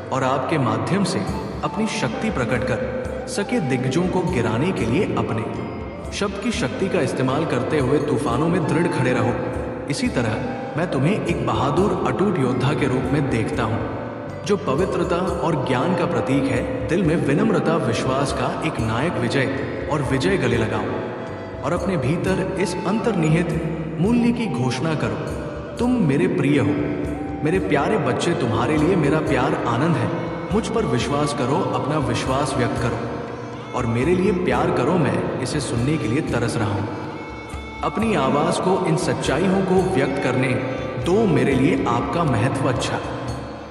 और आपके माध्यम से अपनी शक्ति प्रकट कर सके। दिग्गजों को गिराने के लिए अपने शब्द की शक्ति का इस्तेमाल करते हुए तूफानों में दृढ़ खड़े रहो। इसी तरह मैं तुम्हें एक बहादुर अटूट योद्धा के रूप में देखता हूँ, जो पवित्रता और ज्ञान का प्रतीक है। दिल में विनम्रता, विश्वास का एक नायक विजय और विजय गले लगाओ और अपने भीतर इस अंतर्निहित मूल्य की घोषणा करो, तुम मेरे प्रिय हो, मेरे प्यारे बच्चे। तुम्हारे लिए मेरा प्यार आनंद है। मुझ पर विश्वास करो, अपना विश्वास व्यक्त करो और मेरे लिए प्यार करो। मैं इसे सुनने के लिए तरस रहा हूँ। अपनी आवाज को, इन सच्चाइयों को व्यक्त करने दो। मेरे लिए आपका महत्व अच्छा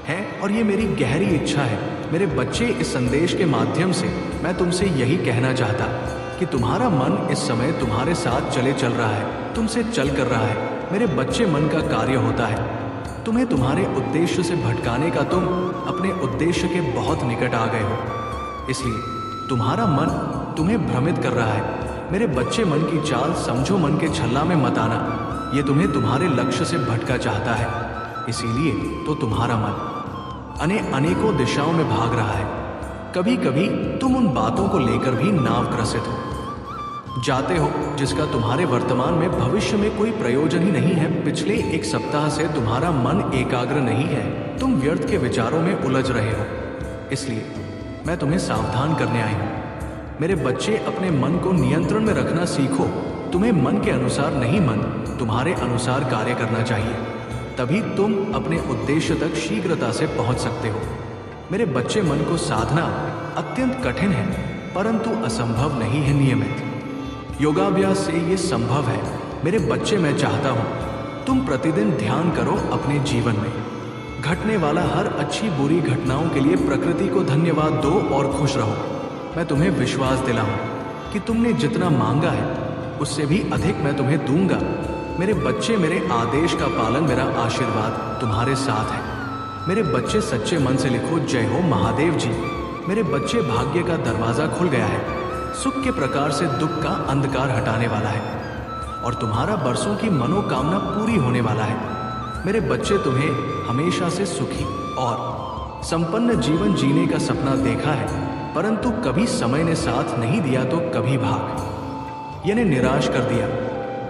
है और ये मेरी गहरी इच्छा है। मेरे बच्चे, इस संदेश के माध्यम से मैं तुमसे यही कहना चाहता कि तुम्हारा मन इस समय तुम्हारे साथ चल रहा है, तुमसे चल कर रहा है। मेरे बच्चे, मन का कार्य होता है तुम्हें तुम्हारे उद्देश्य से भटकाने का। तुम अपने उद्देश्य के बहुत निकट आ गए हो, इसलिए तुम्हारा मन तुम्हें भ्रमित कर रहा है। मेरे बच्चे, मन की चाल समझो, मन के छल्ला में मत आना। ये तुम्हें तुम्हारे लक्ष्य से भटका चाहता है, इसीलिए तो तुम्हारा मन अनेकों दिशाओं में भाग रहा है। कभी कभी तुम उन बातों को लेकर भी नावग्रसित हो जाते हो जिसका तुम्हारे वर्तमान में, भविष्य में कोई प्रयोजन ही नहीं है। पिछले एक सप्ताह से तुम्हारा मन एकाग्र नहीं है, तुम व्यर्थ के विचारों में उलझ रहे हो। इसलिए मैं तुम्हें सावधान करने आई हूँ। मेरे बच्चे, अपने मन को नियंत्रण में रखना सीखो। तुम्हें मन के अनुसार नहीं, मन तुम्हारे अनुसार कार्य करना चाहिए, तभी तुम अपने उद्देश्य तक शीघ्रता से पहुंच सकते हो। मेरे बच्चे, मन को साधना अत्यंत कठिन है, परंतु असंभव नहीं है। नियमित योगाभ्यास से ये संभव है। मेरे बच्चे, मैं चाहता हूँ तुम प्रतिदिन ध्यान करो। अपने जीवन में घटने वाला हर अच्छी बुरी घटनाओं के लिए प्रकृति को धन्यवाद दो और खुश रहो। मैं तुम्हें विश्वास दिलाऊं कि तुमने जितना मांगा है उससे भी अधिक मैं तुम्हें दूंगा। मेरे बच्चे, मेरे आदेश का पालन, मेरा आशीर्वाद तुम्हारे साथ है। मेरे बच्चे, सच्चे मन से लिखो, जय हो महादेव जी। मेरे बच्चे, भाग्य का दरवाजा खुल गया है। सुख के प्रकार से दुख का अंधकार हटाने वाला है और तुम्हारा बरसों की मनोकामना पूरी होने वाला है। मेरे बच्चे, तुम्हें हमेशा से सुखी और संपन्न जीवन जीने का सपना देखा है, परंतु कभी समय ने साथ नहीं दिया तो कभी भाग यानी निराश कर दिया,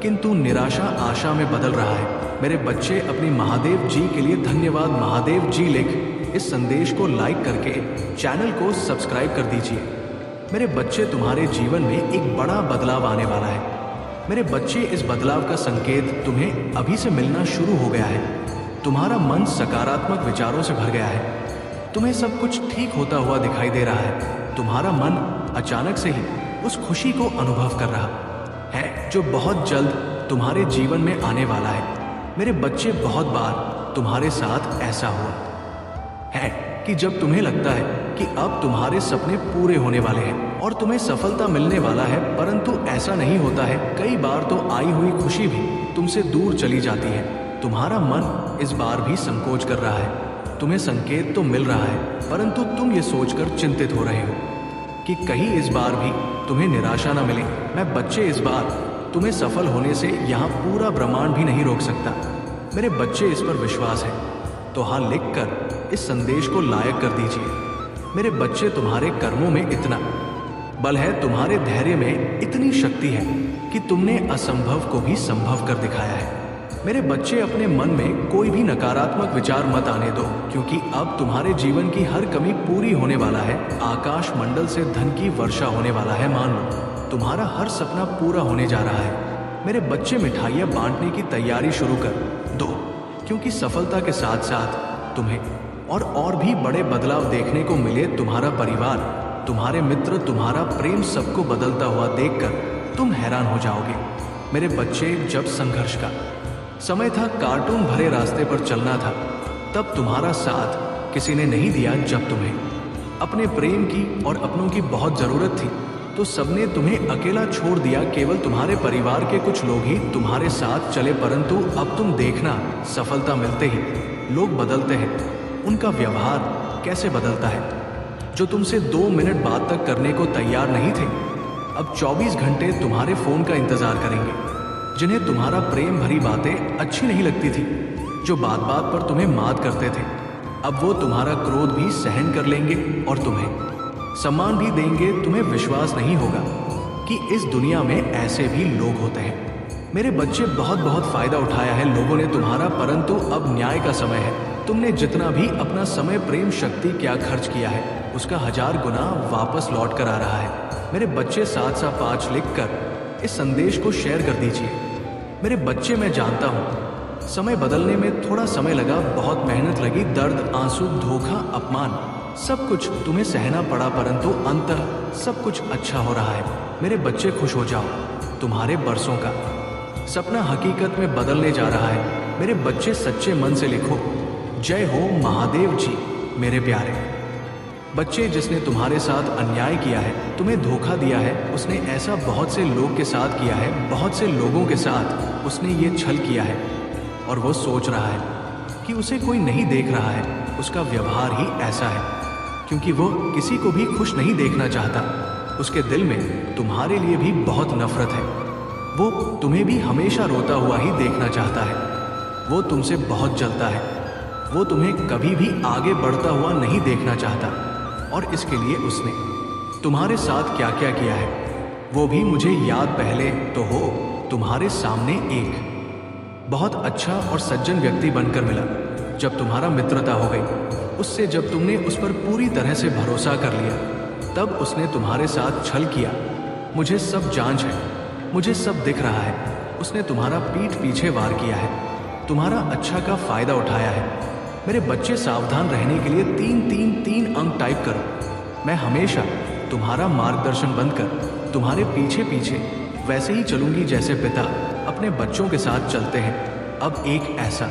किंतु निराशा आशा में बदल रहा है। मेरे बच्चे, अपनी महादेव जी के लिए धन्यवाद। महादेव जी लिख इस संदेश को लाइक करके चैनल को सब्सक्राइब कर दीजिए। मेरे बच्चे, तुम्हारे जीवन में एक बड़ा बदलाव आने वाला है। मेरे बच्चे, इस बदलाव का संकेत तुम्हें अभी से मिलना शुरू हो गया है। तुम्हारा मन सकारात्मक विचारों से भर गया है। तुम्हें सब कुछ ठीक होता हुआ दिखाई दे रहा है। तुम्हारा मन अचानक से ही उस खुशी को अनुभव कर रहा है जो बहुत जल्द तुम्हारे जीवन में आने वाला है। मेरे बच्चे, बहुत बार तुम्हारे साथ ऐसा हुआ है कि जब तुम्हें लगता है कि अब तुम्हारे सपने पूरे होने वाले हैं और तुम्हें सफलता मिलने वाला है, परंतु ऐसा नहीं होता है। कई बार तो आई हुई खुशी भी तुमसे दूर चली जाती है। तुम्हारा मन इस बार भी संकोच कर रहा है। तुम्हें संकेत तो मिल रहा है, परंतु तुम ये सोचकर चिंतित हो रहे हो कि कहीं इस बार भी तुम्हें निराशा न मिले। मैं बच्चे, इस बार तुम्हें सफल होने से यहाँ पूरा ब्रह्मांड भी नहीं रोक सकता। मेरे बच्चे, इस पर विश्वास है तो हाँ लिखकर इस संदेश को लायक कर दीजिए। मेरे बच्चे, तुम्हारे कर्मों में इतना बल है, तुम्हारे धैर्य में इतनी शक्ति है कि तुमने असंभव को भी संभव कर दिखाया है। मेरे बच्चे, अपने मन में कोई भी नकारात्मक विचार मत आने दो, क्योंकि अब तुम्हारे जीवन की हर कमी पूरी होने वाला है। आकाश मंडल से धन की वर्षा होने वाला है। मान लो तुम्हारा हर सपना पूरा होने जा रहा है। मेरे बच्चे, मिठाइयाँ बांटने की तैयारी शुरू कर दो, क्योंकि सफलता के साथ साथ तुम्हें और भी बड़े बदलाव देखने को मिले। तुम्हारा परिवार, तुम्हारे मित्र, तुम्हारा प्रेम, सबको बदलता हुआ देखकर तुम हैरान हो जाओगे। मेरे बच्चे, जब संघर्ष का समय था, कार्टून भरे रास्ते पर चलना था, तब तुम्हारा साथ किसी ने नहीं दिया। जब तुम्हें अपने प्रेम की और अपनों की बहुत जरूरत थी, तो सबने तुम्हें अकेला छोड़ दिया। केवल तुम्हारे परिवार के कुछ लोग ही तुम्हारे साथ चले। परंतु अब तुम देखना, सफलता मिलते ही लोग बदलते हैं। उनका व्यवहार कैसे बदलता है। जो तुमसे 2 मिनट बात तक करने को तैयार नहीं थे, अब 24 घंटे तुम्हारे फोन का इंतजार करेंगे। जिन्हें तुम्हारा प्रेम भरी बातें अच्छी नहीं लगती थी, जो बात बात पर तुम्हें मात करते थे, अब वो तुम्हारा क्रोध भी सहन कर लेंगे और तुम्हें सम्मान भी देंगे। तुम्हें विश्वास नहीं होगा कि इस दुनिया में ऐसे भी लोग होते हैं। मेरे बच्चे, बहुत बहुत फायदा उठाया है लोगों ने तुम्हारा, परंतु अब न्याय का समय है। तुमने जितना भी अपना समय, प्रेम, शक्ति क्या खर्च किया है, उसका 1000 गुना वापस लौट कर आ रहा है। मेरे बच्चे, 7/5 लिखकर इस संदेश को शेयर कर दीजिए। मेरे बच्चे, मैं जानता हूँ समय बदलने में थोड़ा समय लगा, बहुत मेहनत लगी, दर्द, आंसू, धोखा, अपमान, सब कुछ तुम्हें सहना पड़ा, परंतु अंततः सब कुछ अच्छा हो रहा है। मेरे बच्चे, खुश हो जाओ, तुम्हारे बरसों का सपना हकीकत में बदलने जा रहा है। मेरे बच्चे, सच्चे मन से लिखो, जय हो महादेव जी। मेरे प्यारे बच्चे, जिसने तुम्हारे साथ अन्याय किया है, तुम्हें धोखा दिया है, उसने ऐसा बहुत से लोग के साथ किया है, बहुत से लोगों के साथ उसने ये छल किया है, और वो सोच रहा है कि उसे कोई नहीं देख रहा है। उसका व्यवहार ही ऐसा है, क्योंकि वो किसी को भी खुश नहीं देखना चाहता। उसके दिल में तुम्हारे लिए भी बहुत नफरत है। वो तुम्हें भी हमेशा रोता हुआ ही देखना चाहता है। वो तुमसे बहुत जलता है। वो तुम्हें कभी भी आगे बढ़ता हुआ नहीं देखना चाहता, और इसके लिए उसने तुम्हारे साथ क्या क्या किया है वो भी मुझे याद। पहले तो हो तुम्हारे सामने एक बहुत अच्छा और सज्जन व्यक्ति बनकर मिला। जब तुम्हारा मित्रता हो गई, उससे जब तुमने उस पर पूरी तरह से भरोसा कर लिया, तब उसने तुम्हारे साथ छल किया। मुझे सब जांच है, मुझे सब दिख रहा है। उसने तुम्हारा पीठ पीछे वार किया है, तुम्हारा अच्छा का फायदा उठाया है। मेरे बच्चे, सावधान रहने के लिए 333 अंक टाइप करो। मैं हमेशा तुम्हारा मार्गदर्शन बनकर तुम्हारे पीछे पीछे वैसे ही चलूंगी जैसे पिता अपने बच्चों के साथ चलते हैं। अब एक ऐसा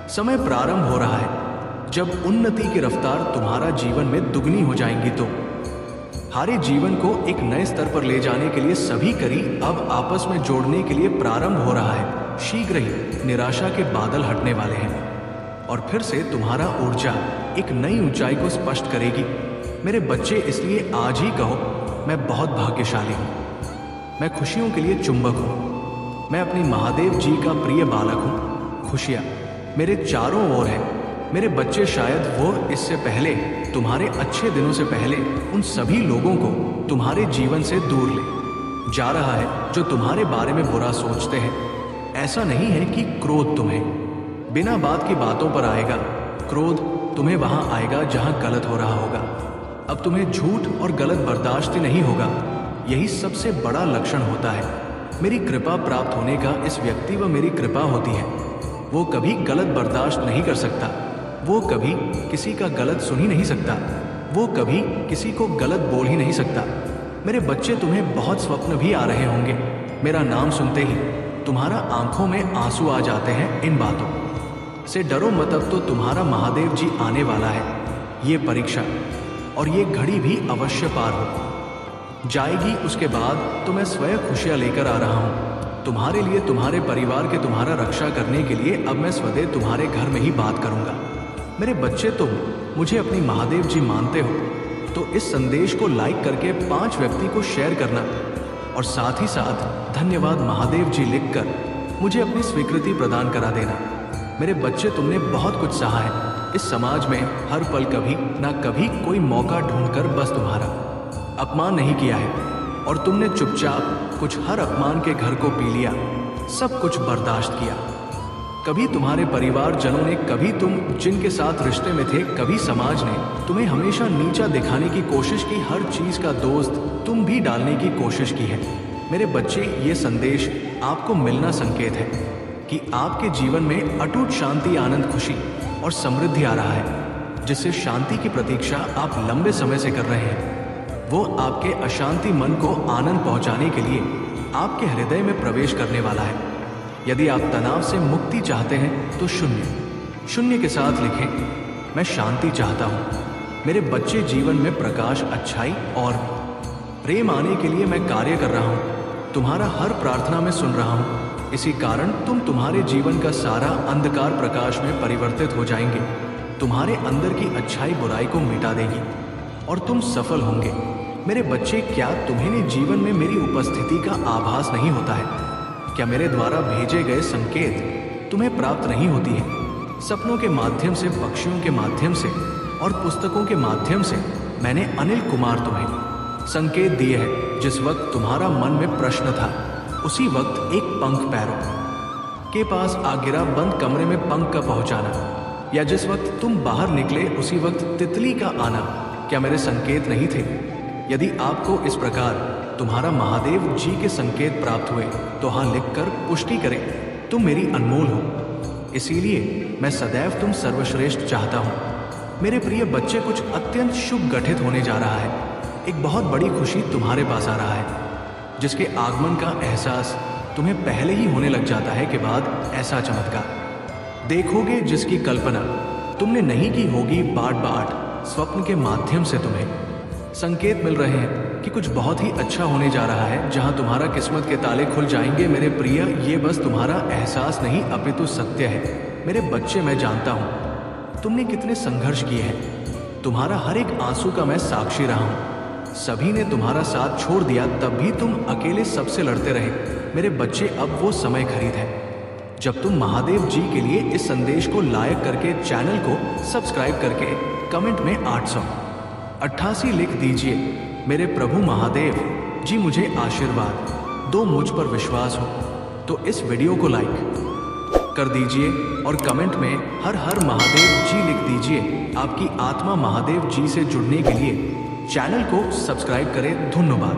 समय प्रारंभ हो रहा है जब उन्नति की रफ्तार तुम्हारा जीवन में दुगनी हो जाएंगी। तो हमारे जीवन को एक नए स्तर पर ले जाने के लिए सभी कड़ी अब आपस में जोड़ने के लिए प्रारंभ हो रहा है। शीघ्र ही निराशा के बादल हटने वाले हैं और फिर से तुम्हारा ऊर्जा एक नई ऊंचाई को स्पष्ट करेगी। मेरे बच्चे, इसलिए आज ही कहो, मैं बहुत भाग्यशाली हूँ, मैं खुशियों के लिए चुंबक हूँ, मैं अपनी महादेव जी का प्रिय बालक हूँ। खुशियाँ मेरे चारों ओर है। मेरे बच्चे, शायद वो इससे पहले, तुम्हारे अच्छे दिनों से पहले, उन सभी लोगों को तुम्हारे जीवन से दूर ले जा रहा है जो तुम्हारे बारे में बुरा सोचते हैं। ऐसा नहीं है कि क्रोध तुम्हें बिना बात की बातों पर आएगा। क्रोध तुम्हें वहां आएगा जहां गलत हो रहा होगा। अब तुम्हें झूठ और गलत बर्दाश्त ही नहीं होगा। यही सबसे बड़ा लक्षण होता है। मेरी कृपा प्राप्त होने का इस व्यक्ति व मेरी कृपा होती है। वो कभी गलत बर्दाश्त नहीं कर सकता। वो कभी किसी का गलत सुन ही नहीं सकता, वो कभी किसी को गलत बोल ही नहीं सकता। मेरे बच्चे, तुम्हें बहुत स्वप्न भी आ रहे होंगे। मेरा नाम सुनते ही तुम्हारा आंखों में आंसू आ जाते हैं। इन बातों से डरो मत, अब तो तुम्हारा महादेव जी आने वाला है। ये परीक्षा और ये घड़ी भी अवश्य पार हो जाएगी। उसके बाद तो मैं स्वयं खुशियां लेकर आ रहा हूँ तुम्हारे लिए, तुम्हारे परिवार के, तुम्हारा रक्षा करने के लिए। अब मैं स्वदेव तुम्हारे घर में ही बात करूंगा। मेरे बच्चे, तुम मुझे अपनी महादेव जी मानते हो तो इस संदेश को लाइक करके 5 व्यक्ति को शेयर करना और साथ ही साथ धन्यवाद महादेव जी लिखकर मुझे अपनी स्वीकृति प्रदान करा देना। मेरे बच्चे, तुमने बहुत कुछ सहा है इस समाज में, हर पल कभी ना कभी कोई मौका ढूंढकर बस तुम्हारा अपमान नहीं किया है और तुमने चुपचाप कुछ हर अपमान के घर को पी लिया, सब कुछ बर्दाश्त किया। कभी तुम्हारे परिवारजनों ने, कभी तुम जिनके साथ रिश्ते में थे, कभी समाज ने तुम्हें हमेशा नीचा दिखाने की कोशिश की, हर चीज का दोस्त तुम भी डालने की कोशिश की है। मेरे बच्चे, ये संदेश आपको मिलना संकेत है कि आपके जीवन में अटूट शांति, आनंद, खुशी और समृद्धि आ रहा है। जिससे शांति की प्रतीक्षा आप लंबे समय से कर रहे हैं, वो आपके अशांति मन को आनंद पहुंचाने के लिए आपके हृदय में प्रवेश करने वाला है। यदि आप तनाव से मुक्ति चाहते हैं तो 0 के साथ लिखें, मैं शांति चाहता हूं। मेरे बच्चे, जीवन में प्रकाश, अच्छाई और प्रेम आने के लिए मैं कार्य कर रहा हूं। तुम्हारा हर प्रार्थना में सुन रहा हूं। इसी कारण तुम्हारे जीवन का सारा अंधकार प्रकाश में परिवर्तित हो जाएंगे। तुम्हारे अंदर की अच्छाई बुराई को मिटा देगी और तुम सफल होंगे। मेरे बच्चे, क्या तुम्हें जीवन में मेरी उपस्थिति का आभास नहीं होता है? क्या मेरे द्वारा भेजे गए संकेत तुम्हें प्राप्त नहीं होती है? सपनों के माध्यम से, पक्षियों के माध्यम से और पुस्तकों के माध्यम से मैंने अनिल कुमार तुम्हें संकेत दिए हैं। जिस वक्त तुम्हारा मन में प्रश्न था, उसी वक्त एक पंख पैरों के पास आ गिरा, बंद कमरे में पंख का पहुंचाना, या जिस वक्त तुम बाहर निकले उसी वक्त तितली का आना, क्या मेरे संकेत नहीं थे? यदि आपको इस प्रकार तुम्हारा महादेव जी के संकेत प्राप्त हुए तो हाँ लिखकर पुष्टि करें, तुम मेरी अनमोल हो। इसीलिए मैं सदैव तुम सर्वश्रेष्ठ चाहता हूँ। मेरे प्रिय बच्चे, कुछ अत्यंत शुभ घटित होने जा रहा है। एक बहुत बड़ी खुशी तुम्हारे पास आ रहा है, जिसके आगमन का एहसास तुम्हें पहले ही होने लग जाता है। के बाद ऐसा चमत्कार देखोगे जिसकी कल्पना तुमने नहीं की होगी। बाट स्वप्न के माध्यम से तुम्हें संकेत मिल रहे हैं कि कुछ बहुत ही अच्छा होने जा रहा है, जहां तुम्हारा किस्मत के ताले खुल जाएंगे। मेरे प्रिय, ये बस तुम्हारा एहसास नहीं अपितु सत्य है। मेरे बच्चे, मैं जानता हूं तुमने कितने संघर्ष किए हैं। तुम्हारा हर एक आंसू का मैं साक्षी रहा हूं। सभी ने तुम्हारा साथ छोड़ दिया, तब भी तुम अकेले सबसे लड़ते रहे। मेरे बच्चे, अब वो समय खरीद है जब तुम महादेव जी के लिए इस संदेश को लाइक करके, चैनल को सब्सक्राइब करके कमेंट में 888 लिख दीजिए। मेरे प्रभु महादेव जी मुझे आशीर्वाद दो, मुझ पर विश्वास हो तो इस वीडियो को लाइक कर दीजिए और कमेंट में हर हर महादेव जी लिख दीजिए। आपकी आत्मा महादेव जी से जुड़ने के लिए चैनल को सब्सक्राइब करें। धन्यवाद।